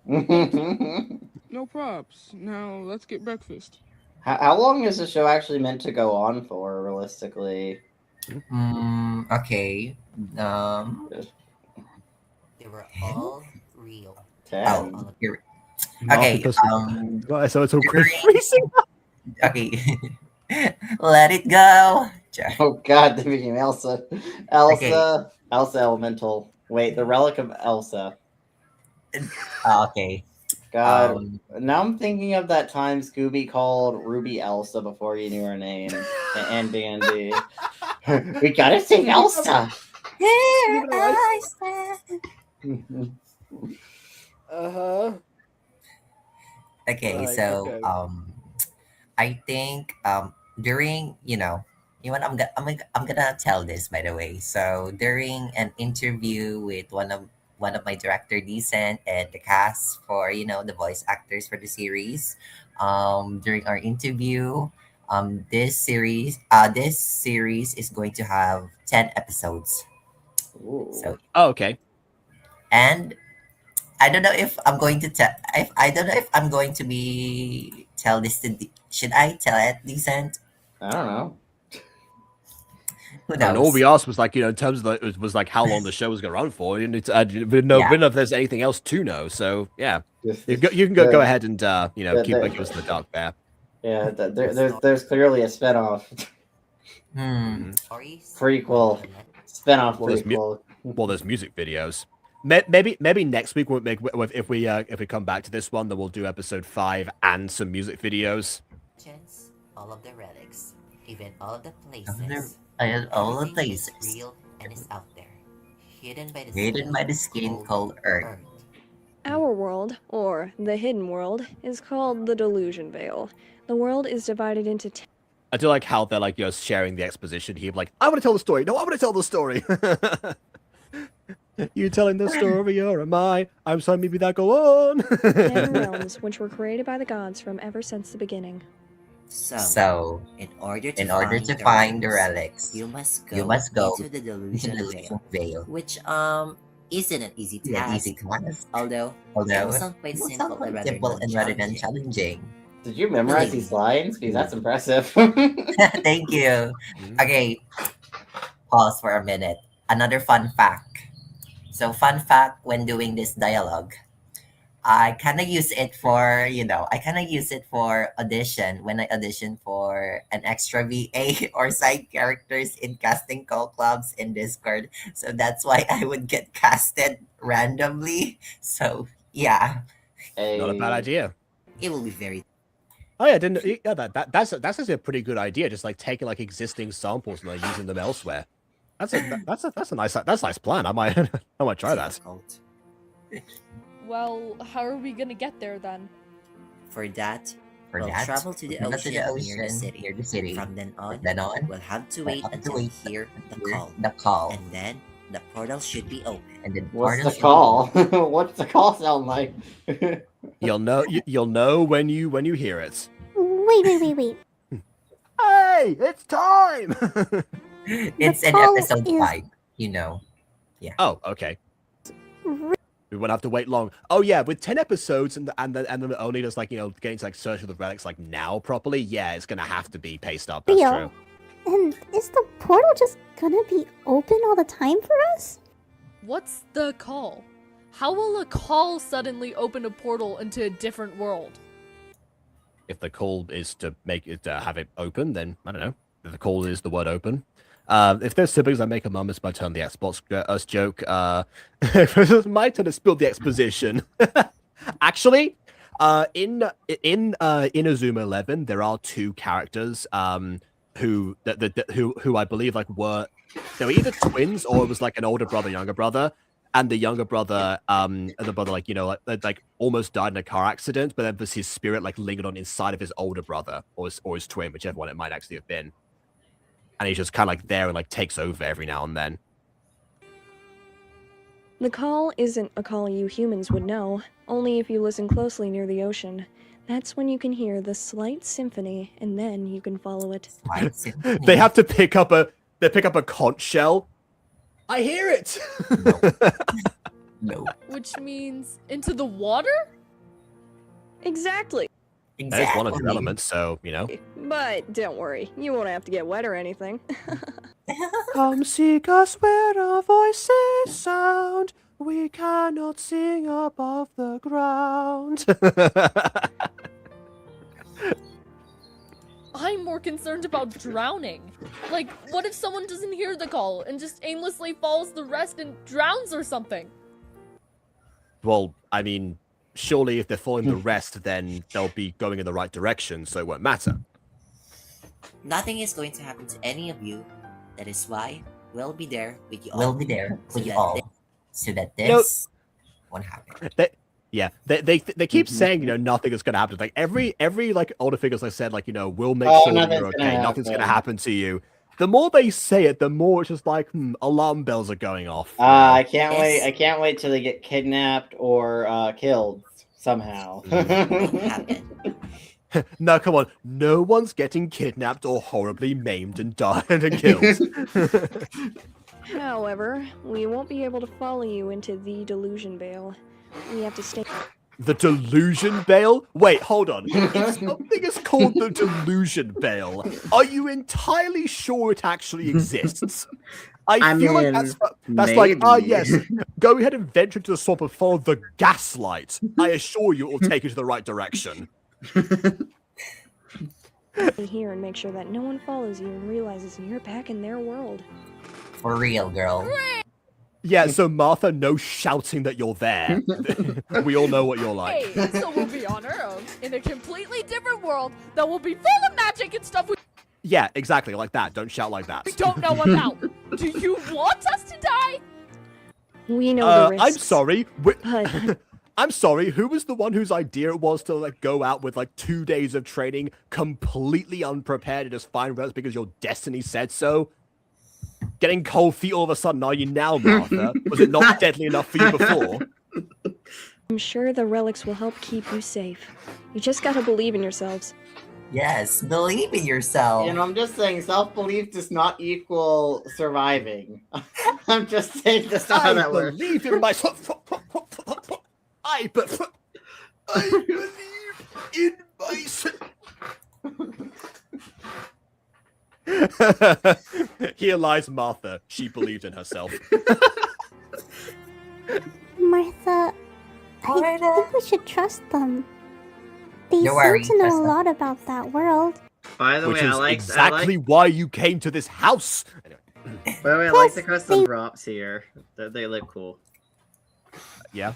no props. Now let's get breakfast. How long is the show actually meant to go on for, realistically? Okay. They were all real. Oh, here. Okay. So it's all freezing. Okay. Let it go. Oh God, they became Elsa. Elsa Elemental. Wait, the relic of Elsa. Okay. God, now I'm thinking of that time Scooby called Ruby Elsa before he knew her name, and D&D. We gotta sing Elsa. Here I stand. Okay, so I think during I'm gonna tell this, by the way. So during an interview with one of my director Decent and the cast for the voice actors for the series, during our interview, this series is going to have 10 episodes. Ooh. So okay. And I don't know if I'm going to tell. I don't know if I'm going to be tell this to. Should I tell it, Decent? I don't know. Who knows? And all we asked was like, in terms of it was like how long the show was going to run for. We didn't know if there's anything else to know. So yeah, you can go ahead and keep us in the dark there. Yeah, there's clearly a spinoff. Prequel. Spinoff prequel. Well, there's music videos. Maybe next week if we come back to this one, then we'll do episode 5 and some music videos. all of the relics, even all of the places, all the everything places, is real and is out there, hidden hidden by the skin called Earth. Our world, or the hidden world, is called the Delusion Veil. The world is divided into I do like how they're like, sharing the exposition here. Like, I want to tell the story. No, I want to tell the story. You telling the story, or am I? I'm sorry, maybe that go on. 10 realms, which were created by the gods from ever since the beginning. So, in order to find the relics, you must go into the Delusion Veil, which isn't an easy task. Although it sounds quite simple and rather than challenging. Did you memorize these lines? Because that's impressive. Thank you. Okay, pause for a minute. Another fun fact. So, fun fact when doing this dialogue, I kind of use it for, audition when I audition for an extra VA or side characters in casting call clubs in Discord. So that's why I would get casted randomly. So, yeah. Not a bad idea. It will be very... Oh yeah, that's actually a pretty good idea. Just like taking like existing samples and like using them elsewhere. That's a nice plan. I might try that. Well, how are we gonna get there then? For that, we'll travel to the ocean near the city. From then on, we'll have to wait until we hear the call. And then the portal should be open. And then what's the call? What's the call sound like? You'll know when you hear it. Wait. Hey, it's time. It's an episode 5, Yeah. Oh, okay. We won't have to wait long. Oh yeah, with 10 episodes and then only just like getting to like search for the relics like now properly. Yeah, it's gonna have to be paced up. That's true. And is the portal just gonna be open all the time for us? What's the call? How will a call suddenly open a portal into a different world? If the call is to make it have it open, then I don't know. If the call is the word open. If there's siblings I make a mum, it's my turn the Xbox us joke. It's my turn to spill the exposition. Actually, in Inazuma 11, there are 2 characters who I believe like they were either twins or it was like an older brother, younger brother, and the younger brother, like almost died in a car accident, but then his spirit like lingered on inside of his older brother or his twin, whichever one it might actually have been. And he's just kind of like there and like takes over every now and then. The call isn't a call you humans would know, only if you listen closely near the ocean. That's when you can hear the slight symphony, and then you can follow it. They have to pick up a conch shell. I hear it. No. Which means into the water? Exactly. That is one of your elements, so But don't worry, you won't have to get wet or anything. Come seek us where our voices sound. We cannot sing above the ground. I'm more concerned about drowning. Like, what if someone doesn't hear the call and just aimlessly follows the rest and drowns or something? Well, I mean, surely if they're following the rest, then they'll be going in the right direction, so it won't matter. Nothing is going to happen to any of you. That is why we'll be there with you all. So that this won't happen. They keep saying nothing is gonna happen. Like every like older figures I said like we'll make sure you're okay. Nothing's gonna happen to you. The more they say it, the more it's just like alarm bells are going off. I can't wait. I can't wait till they get kidnapped or killed somehow. No, come on. No one's getting kidnapped or horribly maimed and died and killed. However, we won't be able to follow you into the Delusion Veil. We have to stay... The Delusion Veil? Wait, hold on. If something is called the Delusion Veil, are you entirely sure it actually exists? I feel like that's like, yes, go ahead and venture into the swamp and follow the gaslight. I assure you it will take you to the right direction. Stay here and make sure that no one follows you and realizes you're back in their world. For real, girl. Yeah, so Martha, no shouting that you're there. We all know what you're like. Hey, so we'll be on our own in a completely different world that will be full of magic and stuff we Yeah, exactly, like that. Don't shout like that. don't know about. Do you want us to die? We know the risks. I'm sorry. But I'm sorry. Who was the one whose idea it was to like go out with like 2 days of training, completely unprepared, and just find relics because your destiny said so? Getting cold feet all of a sudden, are you now, Martha? Was it not deadly enough for you before? I'm sure the relics will help keep you safe. You just gotta believe in yourselves. Yes, believe in yourself. And I'm just saying, self-belief does not equal surviving. I'm just saying that's not how that works. I believe in myself. I believe in myself. Here lies Martha. She believed in herself. Martha, I think we should trust them. They Don't seem worry, to know trust a them. lot about that world. By the Which way, is I like exactly why you came to this house. By the way, I like the custom props here. They look cool. Yeah.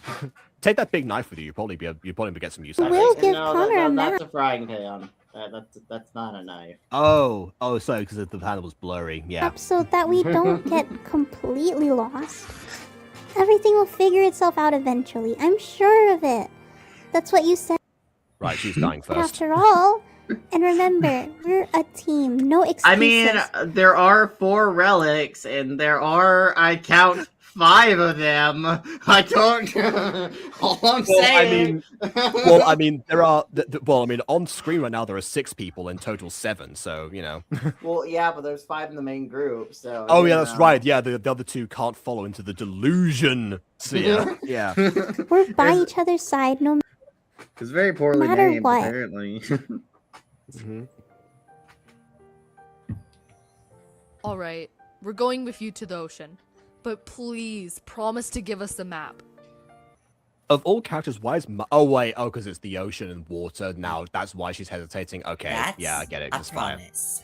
Take that big knife with you. You'll probably get some use out of We'll it. give No, Connor a that's map. a frying pan. That's not a knife. Oh, sorry, because the panel was blurry. Yeah. So that we don't get completely lost. Everything will figure itself out eventually. I'm sure of it. That's what you said. Right, she's dying But first. after all, and remember, we're a team. No excuses. I mean, there are 4 relics, and there are, I count, 5 of them. I don't. All I'm saying. I mean, there are. On screen right now there are 6 people in total 7. So you know. Well, yeah, but there's 5 in the main group, so. Oh you yeah, that's know. right. Yeah, the other 2 can't follow into the delusion. So yeah. We're by each other's side, no It's very poorly matter named, what. apparently. All right, we're going with you to the ocean, but please promise to give us the map. Of all characters, why is because it's the ocean and water. Now that's why she's hesitating. Okay, yeah, I get it. a It's fine. promise.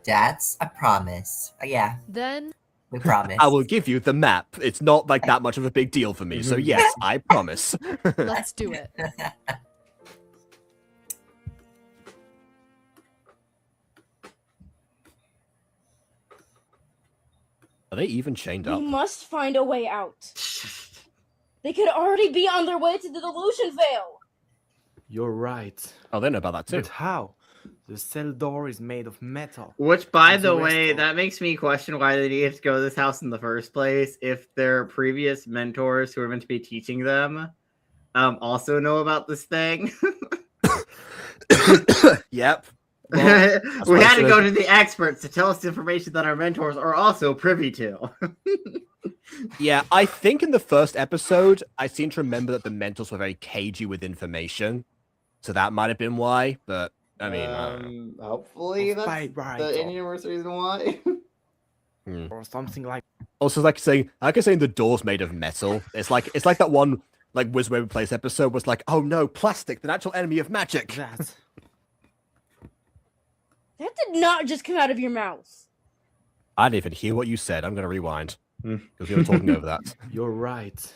That's a promise. Yeah, Then we promise. I will give you the map. It's not like that much of a big deal for me. So yes, I promise. let's do it. Are they even chained We up? must find a way out. They could already be on their way to the Delusion Veil. You're right. Oh, they know about that too. But how? The cell door is made of metal. Which, by And the rest way, of- that makes me question why they needed to go to this house in the first place. If their previous mentors who were meant to be teaching them also know about this thing. Yep. We had to go to the experts to tell us information that our mentors are also privy to. Yeah, I think in the first episode, I seem to remember that the mentors were very cagey with information. So that might have been why, but I mean, I don't know. Hopefully that's right, the in-universe reason why. Or something like Also, like saying the door's made of metal. It's like that one like Wizard Where We Place episode was like, oh no, plastic, the natural enemy of magic. that. That did not just come out of your mouth. I didn't even hear what you said. I'm gonna rewind because we were talking over that. You're right.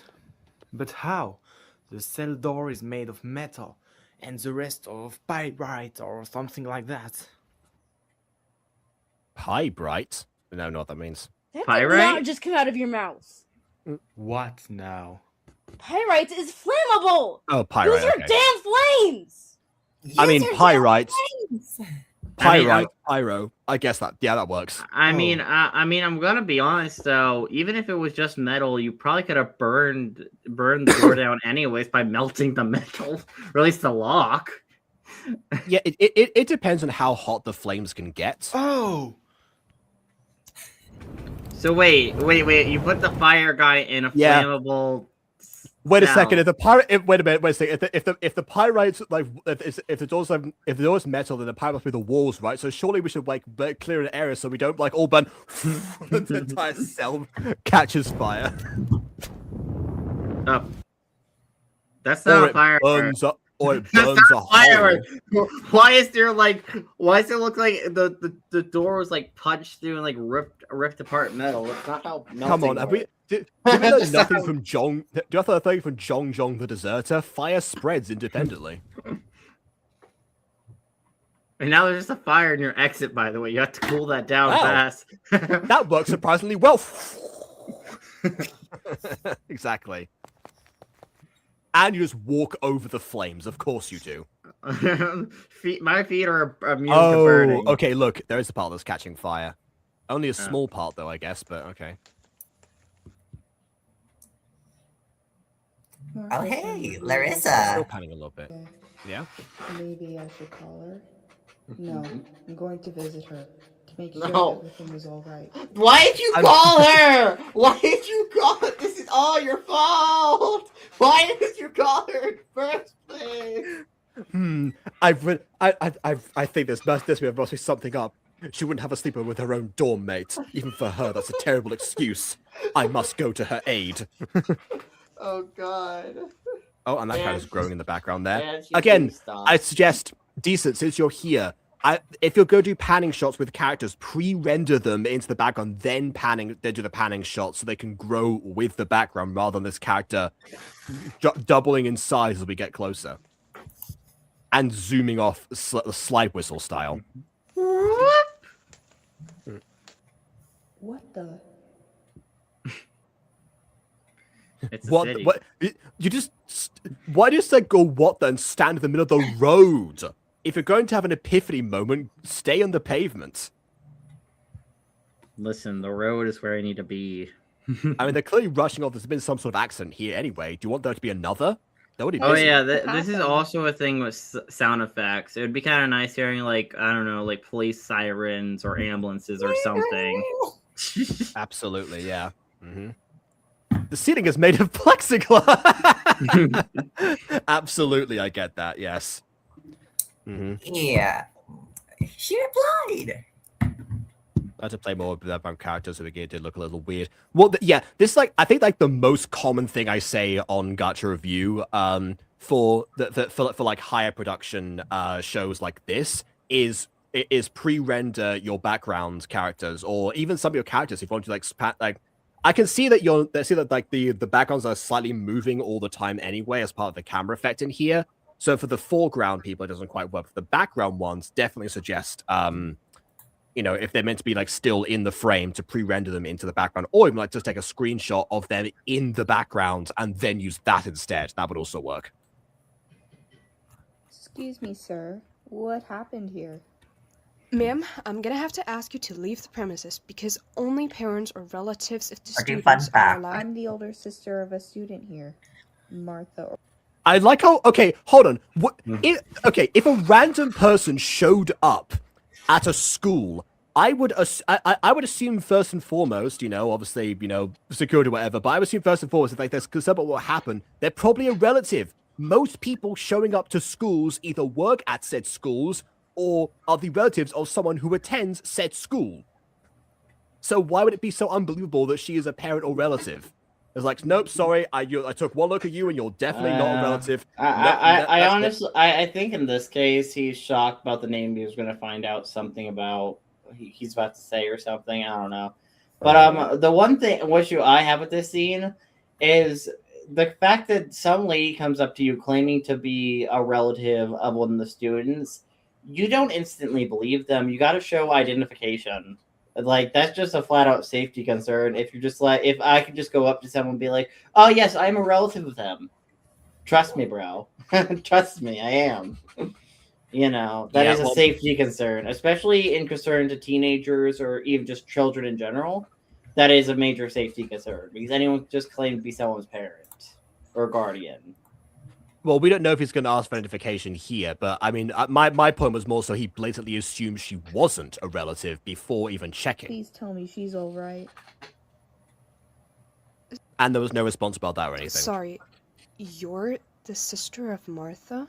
But how? The cell door is made of metal, and the rest of pyrite or something like that. Pyrite? I don't know what that means. That Pyrite? did not just come out of your mouth. What now? Pyrite is flammable. Oh, pyrite. Those are Okay. damn flames. I mean, These are pyrite. flames. Pyrite, pyro. I guess that. Yeah, that works. I mean, I'm gonna be honest though. Even if it was just metal, you probably could have burned the door down anyways by melting the metal, or at least the lock. Yeah, it depends on how hot the flames can get. Oh! So wait. You put the fire guy in a Yeah. flammable. Wait a cell. second. If the pyrite, wait a second. If the pyrite's like if the door's metal, then the pyrite must be the walls, right? So surely we should like clear an area so we don't like all burn. The entire cell catches fire. Oh, that's Or not a it fire. burns up. Or it That's burns a not a fire. hole. Why is there like? Why does it look like the door was like punched through and like ripped apart metal? That's not how. Come on, have we? Did we learn nothing from Jong? Do you have to learn from Jong the Deserter? Fire spreads independently. And now there's just a fire in your exit, by the way. You have to cool that down Wow. fast. That works surprisingly well. Exactly. And you just walk over the flames. Of course you do. My feet are immune to burning. Okay, look. There is a part that's catching fire. Only a small part, though, I guess, but okay. Oh, hey, Still Larissa. panning a little bit. Yeah? Maybe I should call her. No, I'm going to visit her to make sure No. everything is all right. Why did you call her? Why did you call her? This is all your fault. Why did you call her in the first place? I think this may have must be something up. She wouldn't have a sleepover with her own dorm mate. Even for her, that's a terrible excuse. I must go to her aid. Oh God. Oh, and that Man, guy is growing in the background there. man, she Again, please stop. I suggest, Decent, since you're here, if you're going to do panning shots with characters, pre-render them into the background, then do the panning shots so they can grow with the background rather than this character doubling in size as we get closer. And zooming off slide whistle style. What the? It's What? city. What? You just why do you say go what then stand in the middle of the road? If you're going to have an epiphany moment, stay on the pavement. Listen, the road is where I need to be. I mean, they're clearly rushing off. There's been some sort of accident here anyway. Do you want there to be another? That would be Oh busy. yeah, this is also a thing with sound effects. It would be kind of nice hearing like, I don't know, like police sirens or ambulances or something. Absolutely, yeah. The ceiling is made of plexiglass. Absolutely, I get that. Yes. Yeah. She replied. I had to play more of the background characters, so it did look a little weird. Well, yeah, this like I think like the most common thing I say on Gacha Review, for like higher production shows like this is pre-render your background characters, or even some of your characters if you want to like I can see that like the backgrounds are slightly moving all the time anyway as part of the camera effect in here. So for the foreground people, it doesn't quite work. For the background ones, definitely suggest you know, if they're meant to be like still in the frame, to pre-render them into the background, or even like just take a screenshot of them in the background and then use that instead. That would also work. Excuse me, sir. What happened here? Ma'am, I'm gonna have to ask you to leave the premises because only parents or relatives of the Okay, students fun are fact. allowed. I'm the older sister of a student here, Martha. I like how, okay, hold on. If a random person showed up at a school, I would assume first and foremost, you know, obviously, you know, security, whatever, but I would assume first and foremost, if like there's concern about what happened, they're probably a relative. Most people showing up to schools either work at said schools or are the relatives of someone who attends said school. So why would it be so unbelievable that she is a parent or relative? It's like, nope, sorry, I took one look at you and you're definitely not a relative. I honestly, I think in this case, he's shocked about the name he was going to find out something about he's about to say or something. I don't know. But the one issue I have with this scene is the fact that some lady comes up to you claiming to be a relative of one of the students. You don't instantly believe them. You got to show identification. Like, that's just a flat out safety concern. If you're just like, if I could just go up to someone and be like, oh, yes, I'm a relative of them. Trust me, bro. Trust me, I am. You know, that is a safety concern, especially in concern to teenagers or even just children in general. That is a major safety concern because anyone can just claim to be someone's parent or guardian. Well, we don't know if he's going to ask for identification here, but I mean, my point was more so he blatantly assumed she wasn't a relative before even checking. Please tell me she's all right. And there was no response about that or anything. Sorry, you're the sister of Martha?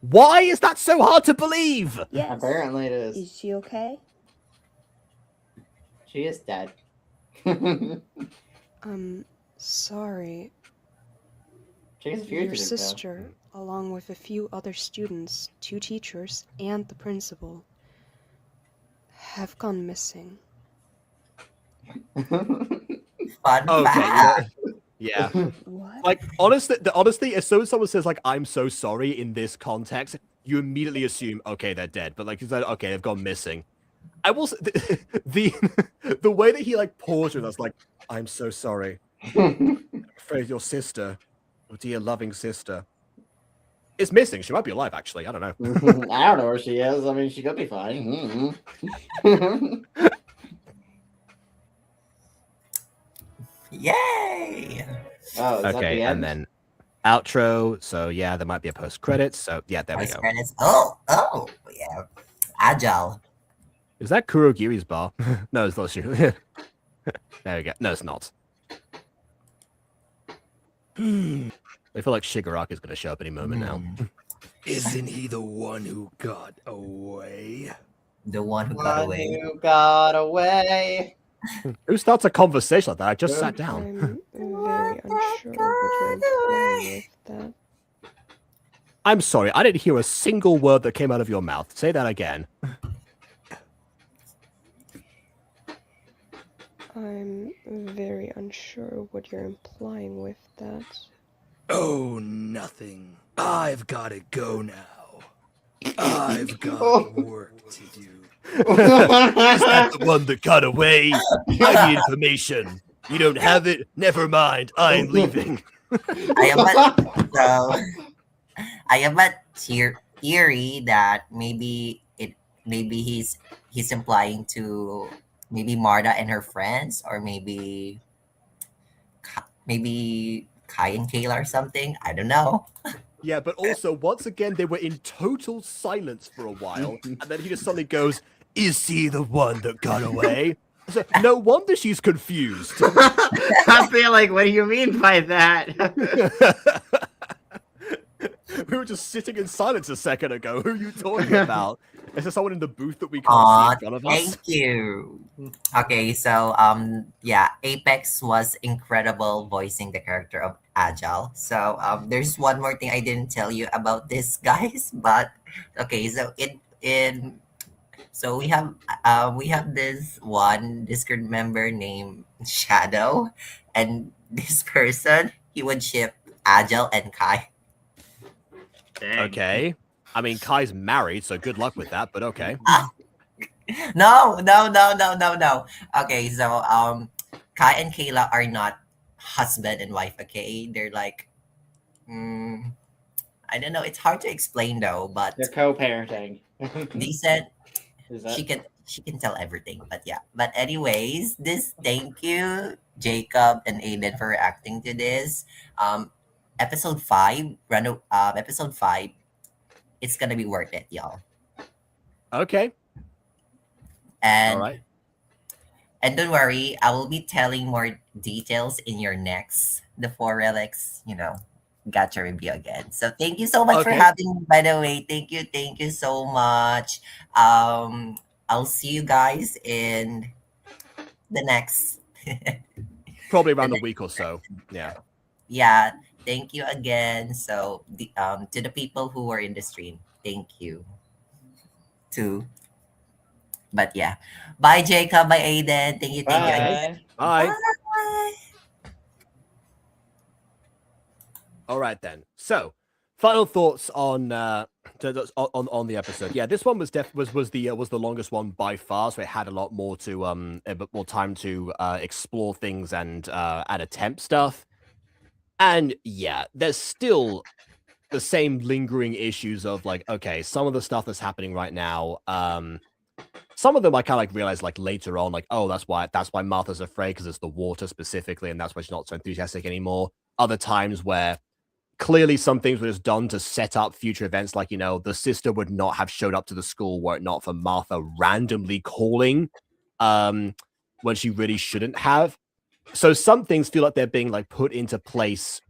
Why is that so hard to believe? Yes. Apparently it is. Is she okay? She is dead. Sorry. She's Your fugitive, sister, along with a few other students, 2 teachers, and the principal, have gone missing. Fun fact. Yeah. Like, honestly, as soon as someone says, like, I'm so sorry in this context, you immediately assume, okay, they're dead. But like, okay, they've gone missing. I will say, the way that he like paused with us, like, I'm so sorry. I'm afraid your sister, your dear loving sister, is missing. She might be alive, actually. I don't know. I don't know where she is. I mean, she could be fine. Yay! Oh, is that Okay, the and end? then outro. So yeah, there might be a post credits. So yeah, there we Post go. credits. Oh, yeah. Agile. Is that Kurogiri's bar? No, it's not you. There we go. No, it's not. I feel like Shigaraki is going to show up any moment now. Isn't he the one who got away? The one who got away. Who got away? Who starts a conversation like that? I just sat down. I'm very unsure what you're implying with that. I'm sorry, I didn't hear a single word that came out of your mouth. Say that again. I'm very unsure what you're implying with that. Oh, nothing. I've gotta go now. I've got work to do. Is that the one that got away? I need information. You don't have it? Never mind. I'm leaving. I have a theory that maybe he's implying to maybe Marta and her friends, or maybe Kai and Kayla or something. I don't know. Yeah, but also, once again, they were in total silence for a while, and then he just suddenly goes, is he the one that got away? So, no wonder she's confused. I feel like, what do you mean by that? We were just sitting in silence a second ago. Who are you talking about? Is there someone in the booth that we can't see in front of us? Thank you. Okay, so yeah, Apex was incredible voicing the character of Agile. So there's one more thing I didn't tell you about this, guys. But okay, so so we have this one Discord member named Shadow, and this person, he would ship Agile and Kai. Dang. Okay. I mean, Kai's married, so good luck with that, but okay. No. Okay, so Kai and Kayla are not husband and wife, okay? They're like I don't know, it's hard to explain though, but they're co-parenting. They said That... she can tell everything, but yeah. But anyways, thank you, Jacob and Aiden, for reacting to this. Episode 5, episode 5, it's gonna be worth it, y'all. Okay. And all right. And don't worry, I will be telling more details in your next The 4 Relics, Gacha review again. So thank you so much for having me, by the way. Thank you so much. I'll see you guys in the next probably around a week or so. Yeah. Yeah. Thank you again. So to the people who were in the stream, thank you too. But yeah. Bye, Jacob. Bye, Aiden. Thank you. Bye. Bye. All right then. So, final thoughts on the episode. Yeah, this one was the longest one by far, so it had a lot more to a bit more time to explore things and attempt stuff. And yeah, there's still the same lingering issues of like, okay, some of the stuff that's happening right now, some of them I kind of like realized like later on, like, oh, that's why Martha's afraid, because it's the water specifically, and that's why she's not so enthusiastic anymore. Other times where clearly some things were just done to set up future events, like, the sister would not have showed up to the school were it not for Martha randomly calling when she really shouldn't have. So some things feel like they're being like put into place,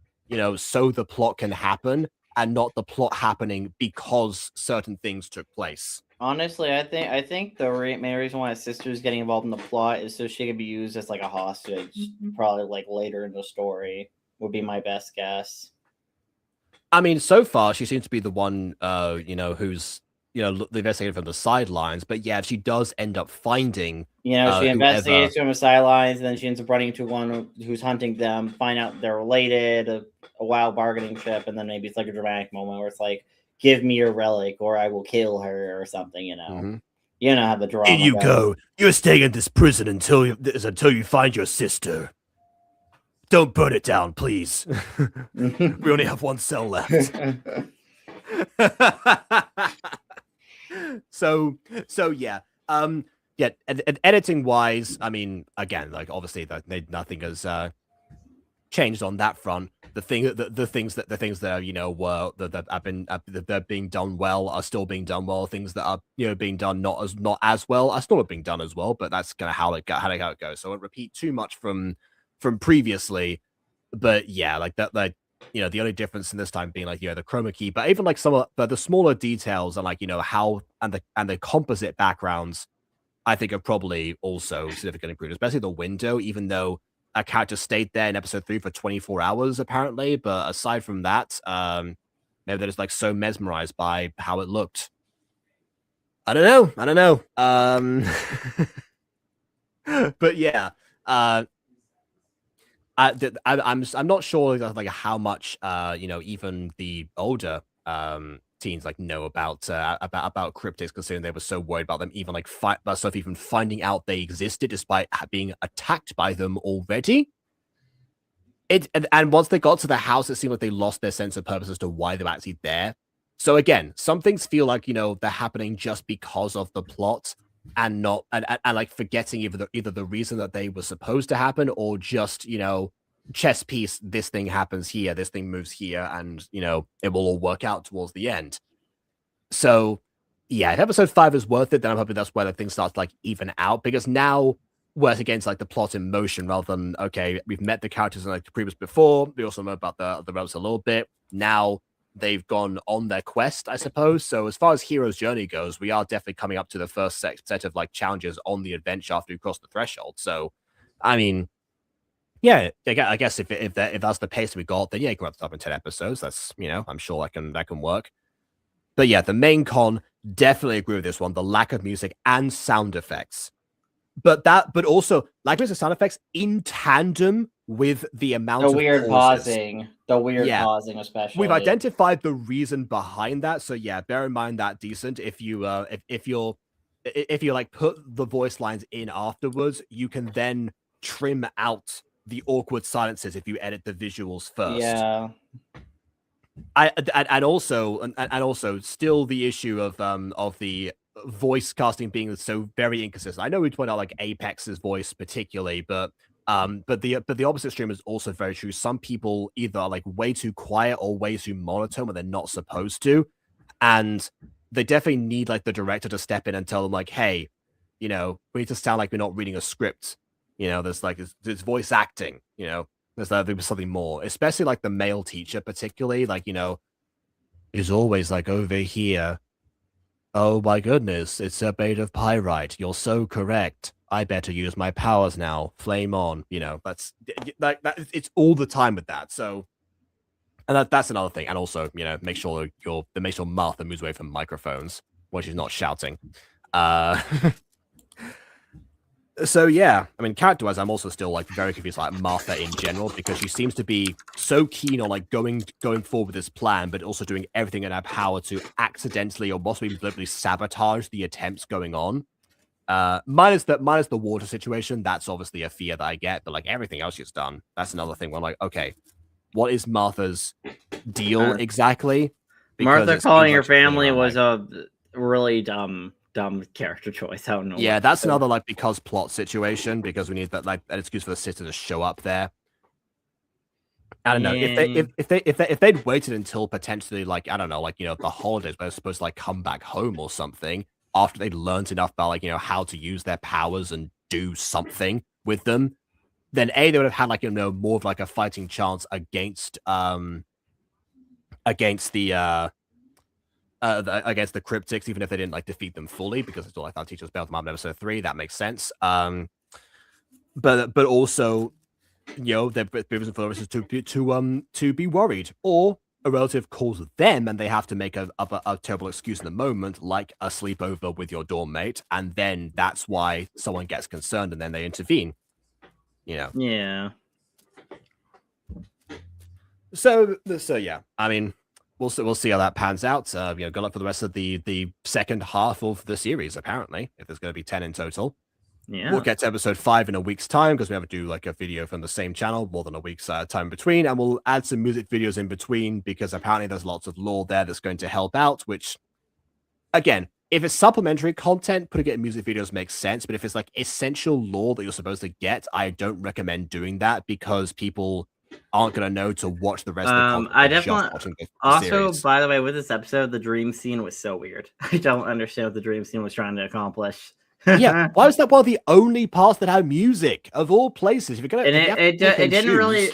so the plot can happen, and not the plot happening because certain things took place. Honestly, I think the main reason why his sister's getting involved in the plot is so she could be used as like a hostage, probably like later in the story, would be my best guess. I mean, so far she seems to be the one, who's the investigator from the sidelines. But yeah, if she does end up finding, she investigates from the sidelines, and then she ends up running into one who's hunting them, find out they're related, a wild bargaining trip, and then maybe it's like a dramatic moment where it's like give me your relic or I will kill her or something, you know. Mm-hmm. You know how the drama In you goes. go. You're staying in this prison until you find your sister. Don't burn it down, please. We only have one cell left. So yeah. Yeah, and editing wise, I mean, again, like obviously nothing has changed on that front. The things that are, you know, were that have been they're being done well are still being done well. Things that are, you know, being done not as well are still not being done as well. But that's kind of how it goes. So I won't repeat too much from previously. But yeah, like that, like, you know, the only difference in this time being like, you know, the chroma key, but even like some of the smaller details and like, you know, how and the composite backgrounds, I think, have probably also significantly improved, especially the window, even though a character stayed there in episode 3 for 24 hours, apparently. But aside from that, maybe they're just like so mesmerized by how it looked. I don't know. But yeah, I'm not sure like how much you know, even the older teens like know about cryptids, considering they were so worried about them even like even finding out they existed despite being attacked by them already. And once they got to the house, it seemed like they lost their sense of purpose as to why they were actually there. So again, some things feel like, you know, they're happening just because of the plot and not and like forgetting either the reason that they were supposed to happen, or just, you know, chess piece, this thing happens here, this thing moves here, and, you know, it will all work out towards the end. So yeah, if episode 5 is worth it, then I'm hoping that's where the thing starts to like even out, because now we're against like the plot in motion rather than, okay, we've met the characters in like the previous before, we also know about the Relics a little bit. Now they've gone on their quest, I suppose. So as far as hero's journey goes, we are definitely coming up to the first set of like challenges on the adventure after we cross the threshold. So I mean, yeah, I guess if that's the pace we got, then yeah, you can wrap this up in 10 episodes. That's, you know, I'm sure that can work. But yeah, the main con, definitely agree with this one, the lack of music and sound effects. But also lack of music and sound effects in tandem with the amount of weird pauses. pausing, especially. We've identified the reason behind that, so yeah, bear in mind that decent. If you if you like put the voice lines in afterwards, you can then trim out the awkward silences if you edit the visuals first. Yeah. And also still the issue of the voice casting being so very inconsistent. I know we point out like Apex's voice particularly, but the opposite extreme is also very true. Some people either are like way too quiet or way too monotone when they're not supposed to, and they definitely need like the director to step in and tell them like, hey, you know, we need to sound like we're not reading a script. You know, there's like it's voice acting. You know, there's something more, especially like the male teacher, particularly like, you know, is always like over here. Oh my goodness, it's a bait of pyrite. You're so correct. I better use my powers now. Flame on. You know, that's like that. It's all the time with that. So, and that's another thing. And also, you know, make sure Martha moves away from microphones when she's not shouting. So yeah, I mean, character-wise, I'm also still like very confused like Martha in general, because she seems to be so keen on like going forward with this plan, but also doing everything in her power to accidentally or possibly deliberately sabotage the attempts going on. Minus the water situation, that's obviously a fear that I get, but like everything else she's done, that's another thing where I'm like, okay, what is Martha's deal exactly? Because Martha calling her family was a really dumb character choice. I don't know. Yeah, that's another like because plot situation, because we need that like an excuse for the sister to show up there. I don't know if they'd waited until potentially like, I don't know, like, you know, the holidays where they're supposed to like come back home or something after they'd learned enough about like, you know, how to use their powers and do something with them, then they would have had like, you know, more of like a fighting chance against the cryptics, even if they didn't like defeat them fully, because it's all like our teachers bailed them out in episode 3. That makes sense. But also, you know, their reason for this is to be worried, or a relative calls them and they have to make a terrible excuse in the moment, like a sleepover with your dorm mate, and then that's why someone gets concerned and then they intervene. You know. Yeah. So yeah, I mean, we'll see how that pans out. Good luck for the rest of the second half of the series. Apparently, if there's going to be 10 in total. Yeah. We'll get to episode 5 in a week's time because we have to do like a video from the same channel, more than a week's time between, and we'll add some music videos in between because apparently there's lots of lore there that's going to help out. Which, again, if it's supplementary content, putting it in music videos makes sense. But if it's like essential lore that you're supposed to get, I don't recommend doing that because people aren't going to know to watch the rest of the content. I definitely also, series. by the way, with this episode, the dream scene was so weird. I don't understand what the dream scene was trying to accomplish. Yeah, why was that one of the only parts that had music of all places? If you're gonna, it didn't really,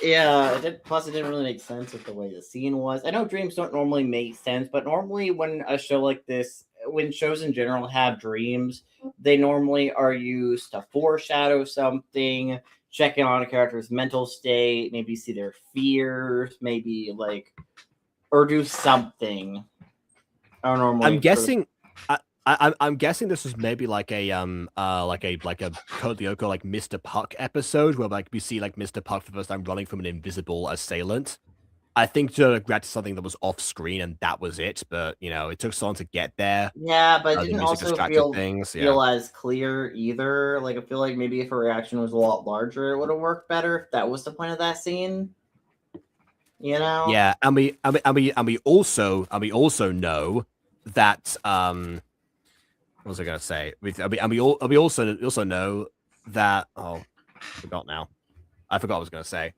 plus it didn't really make sense with the way the scene was. I know dreams don't normally make sense, but normally when a show like this, when shows in general have dreams, they normally are used to foreshadow something, check in on a character's mental state, maybe see their fears, maybe like, or do something. I'm guessing. I'm guessing this was maybe like a Code Lyoko like Mr. Puck episode where like we see like Mr. Puck for the first time running from an invisible assailant. I think to react to something that was off screen and that was it, but you know it took so long to get there. Yeah, but it the didn't music also distracted feel as clear either. Like I feel like maybe if her reaction was a lot larger, it would have worked better. If that was the point of that scene, you know? Yeah, and we also know that what was I gonna say? We also know that I forgot now. I forgot what I was gonna say.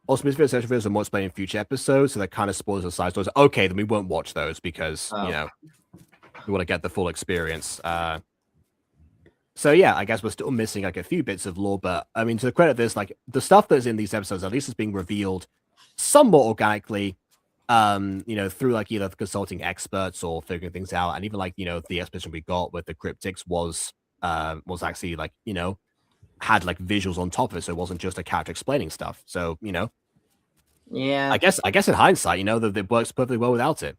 Also, music videos are more explained in future episodes, so that kind of spoils the side stories. Okay, then we won't watch those because you know we want to get the full experience. So yeah, I guess we're still missing like a few bits of lore, but I mean, to the credit of this, like the stuff that's in these episodes, at least is being revealed somewhat organically. Through like either consulting experts or figuring things out, and even like the exposition we got with the cryptics was actually like had like visuals on top of it, so it wasn't just a character explaining stuff. So yeah, I guess in hindsight, that it works perfectly well without it.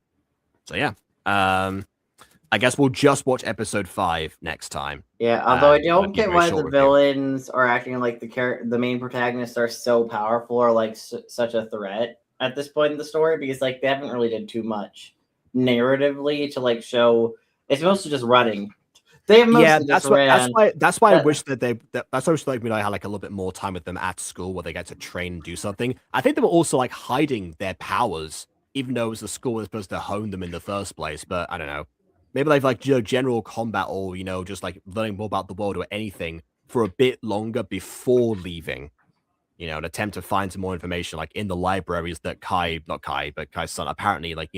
So yeah, I guess we'll just watch episode 5 next time. Yeah, although I don't get why the review. villains are acting like the main protagonists are so powerful or like such a threat at this point in the story, because like they haven't really did too much narratively to like show. It's mostly just running. They have mostly that's why I wish that that's why I wish like I had like a little bit more time with them at school where they get to train and do something. I think they were also like hiding their powers, even though it was the school that was supposed to hone them in the first place. But I don't know, maybe they've like general combat or just like learning more about the world or anything for a bit longer before leaving. An attempt to find some more information, like in the libraries that Kai's son apparently, like,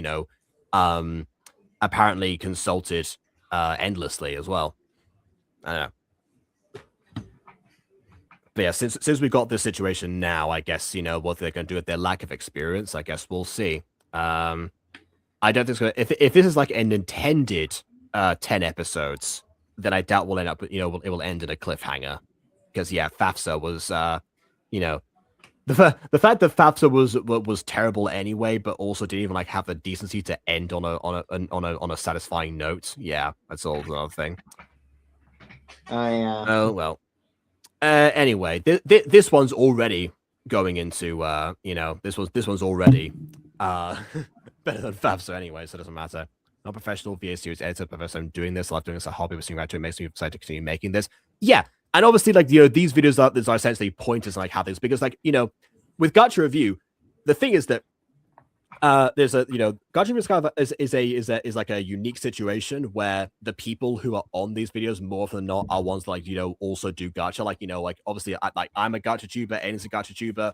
apparently consulted endlessly as well. I don't know. But yeah, since we've got this situation now, I guess, what they're going to do with their lack of experience, I guess we'll see. I don't think it's going to, if this is like an intended 10 episodes, then I doubt we'll end up, it will end in a cliffhanger. Because, yeah, FAFSA was, the fact that FAFSA was terrible anyway, but also didn't even like have the decency to end on a satisfying note. Yeah, that's all another thing. Oh well. Anyway, this one's already going into this one's already better than FAFSA anyway, so it doesn't matter. Not professional VA series editor, but I'm doing this. I love doing this. A hobby with singing. It makes me excited to continue making this. Yeah. And obviously, like, these videos are essentially pointers on like how things, because like, with Gacha Review, the thing is that there's a, Gacha Review is kind of is like a unique situation where the people who are on these videos more often than not are ones that, like, also do Gacha. Like, like obviously I'm a Gacha tuber, Aiden's a Gacha tuber,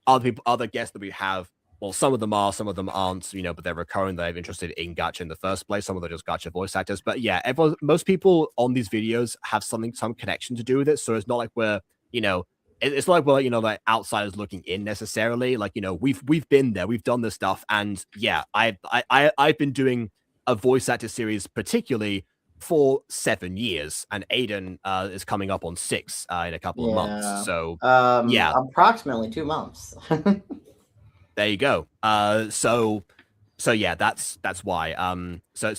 other guests that we have. Well, some of them are, some of them aren't, but they're recurring. They're interested in Gacha in the first place. Some of them are just Gacha voice actors. But yeah, most people on these videos have some connection to do with it. So it's not like we're, it's not like we're, like outsiders looking in necessarily. Like, we've been there, we've done this stuff. And yeah, I've been doing a voice actor series particularly for 7 years, and Aiden is coming up on 6 in a couple of months. So yeah, approximately 2 months. There you go. So yeah, that's why. So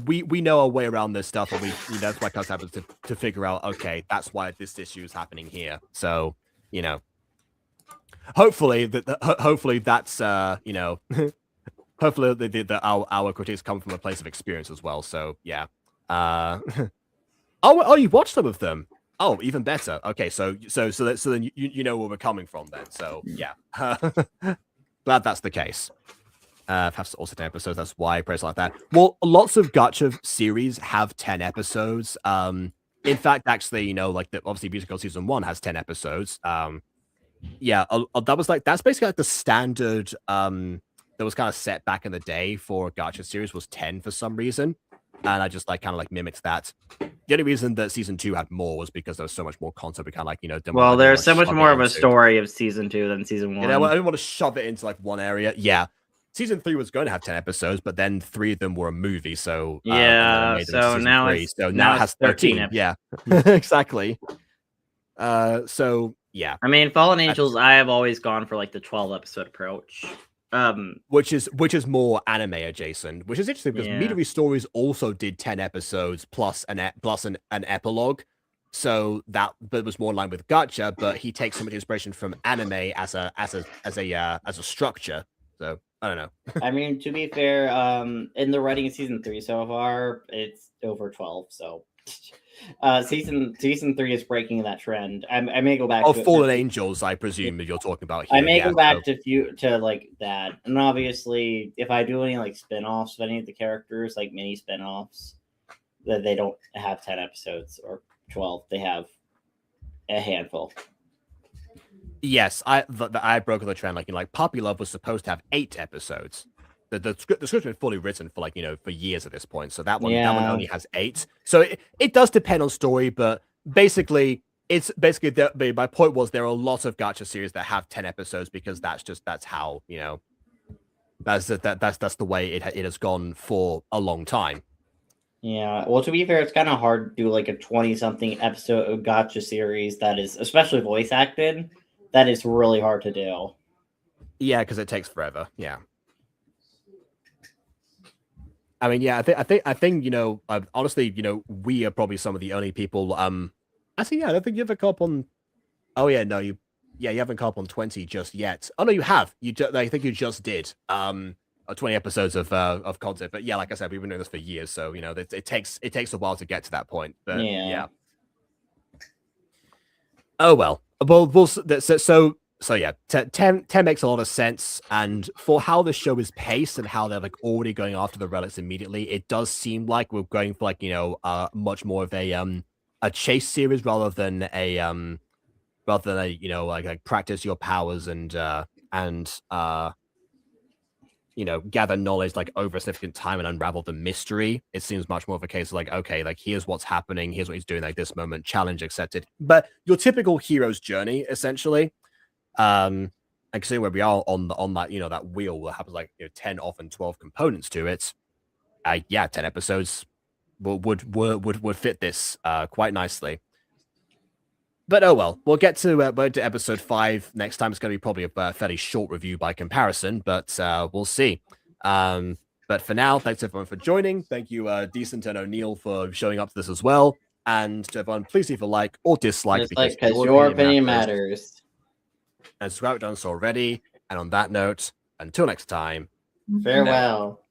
we know our way around this stuff, and that's why Cuz happens to figure out. Okay, that's why this issue is happening here. So hopefully that's you know, hopefully our critiques come from a place of experience as well. So yeah. Oh, you watched some of them. Oh, even better. Okay, so then you know where we're coming from then. So yeah, glad that's the case. Have also 10 episodes. That's why I praise like that. Well, lots of Gacha series have 10 episodes. In fact, actually, you know, like obviously Musical Season 1 has 10 episodes. Yeah, that's basically like the standard that was kind of set back in the day for Gacha series was 10 for some reason. And I just like kind of like mimicked that. The only reason that season 2 had more was because there was so much more content. We kind of like, you know, well, there's so much more of a story of season 2 than season 1. You know, I didn't want to shove it into like one area. Yeah. Season 3 was going to have 10 episodes, but then 3 of them were a movie. So yeah, so now it has 13. Yeah, exactly. So yeah. I mean, Fallen Angels, I have always gone for like the 12 episode approach. Which is more anime adjacent, which is interesting because Midori Stories also did 10 episodes plus an epilogue, so that was more in line with Gacha, but he takes so much inspiration from anime as a structure. So I don't know. I mean, to be fair, in the writing of season 3 so far, it's over 12. So season 3 is breaking that trend. I may go back. Oh, Fallen Angels, I presume you're talking about here. I may go back to like that, and obviously, if I do any like spin-offs of any of the characters, like mini spin-offs, that they don't have 10 episodes or 12, they have a handful. Yes, I broke the trend. Like Puppy Love was supposed to have 8 episodes. The script has been fully written for for years at this point. So that one only has 8. So it does depend on story, but basically my point was there are lots of Gacha series that have 10 episodes because that's how, you know, that's the way it has gone for a long time. Yeah, well, to be fair, it's kind of hard to do like a 20-something episode of Gacha series that is especially voice acted. That is really hard to do. Yeah, because it takes forever. Yeah. I mean, yeah, I think you know, honestly, you know, we are probably some of the only people. Actually, yeah, I don't think you ever come up on. Oh yeah, no, you haven't come up on 20 just yet. Oh no, you have. I think you just did. 20 episodes of content, but yeah, like I said, we've been doing this for years, so you know, it takes a while to get to that point. But yeah. Oh well. So yeah, 10 makes a lot of sense, and for how the show is paced and how they're like already going after the relics immediately, it does seem like we're going for like, you know, much more of a chase series rather than a you know, like practice your powers and you know, gather knowledge like over a significant time and unravel the mystery. It seems much more of a case of like, okay, like here's what's happening, here's what he's doing like this moment, challenge accepted. But your typical hero's journey, essentially. And considering where we are on that, you know, that wheel that happens like, you know, 10, often 12 components to it. Yeah, 10 episodes would fit this quite nicely. But oh well, we'll get to episode 5 next time. It's going to be probably a fairly short review by comparison, but we'll see. But for now, thanks everyone for joining. Thank you, Decent and O'Neill, for showing up to this as well. And to everyone, please leave a like or dislike because your opinion matters. And subscribe if you've done so already. And on that note, until next time, farewell.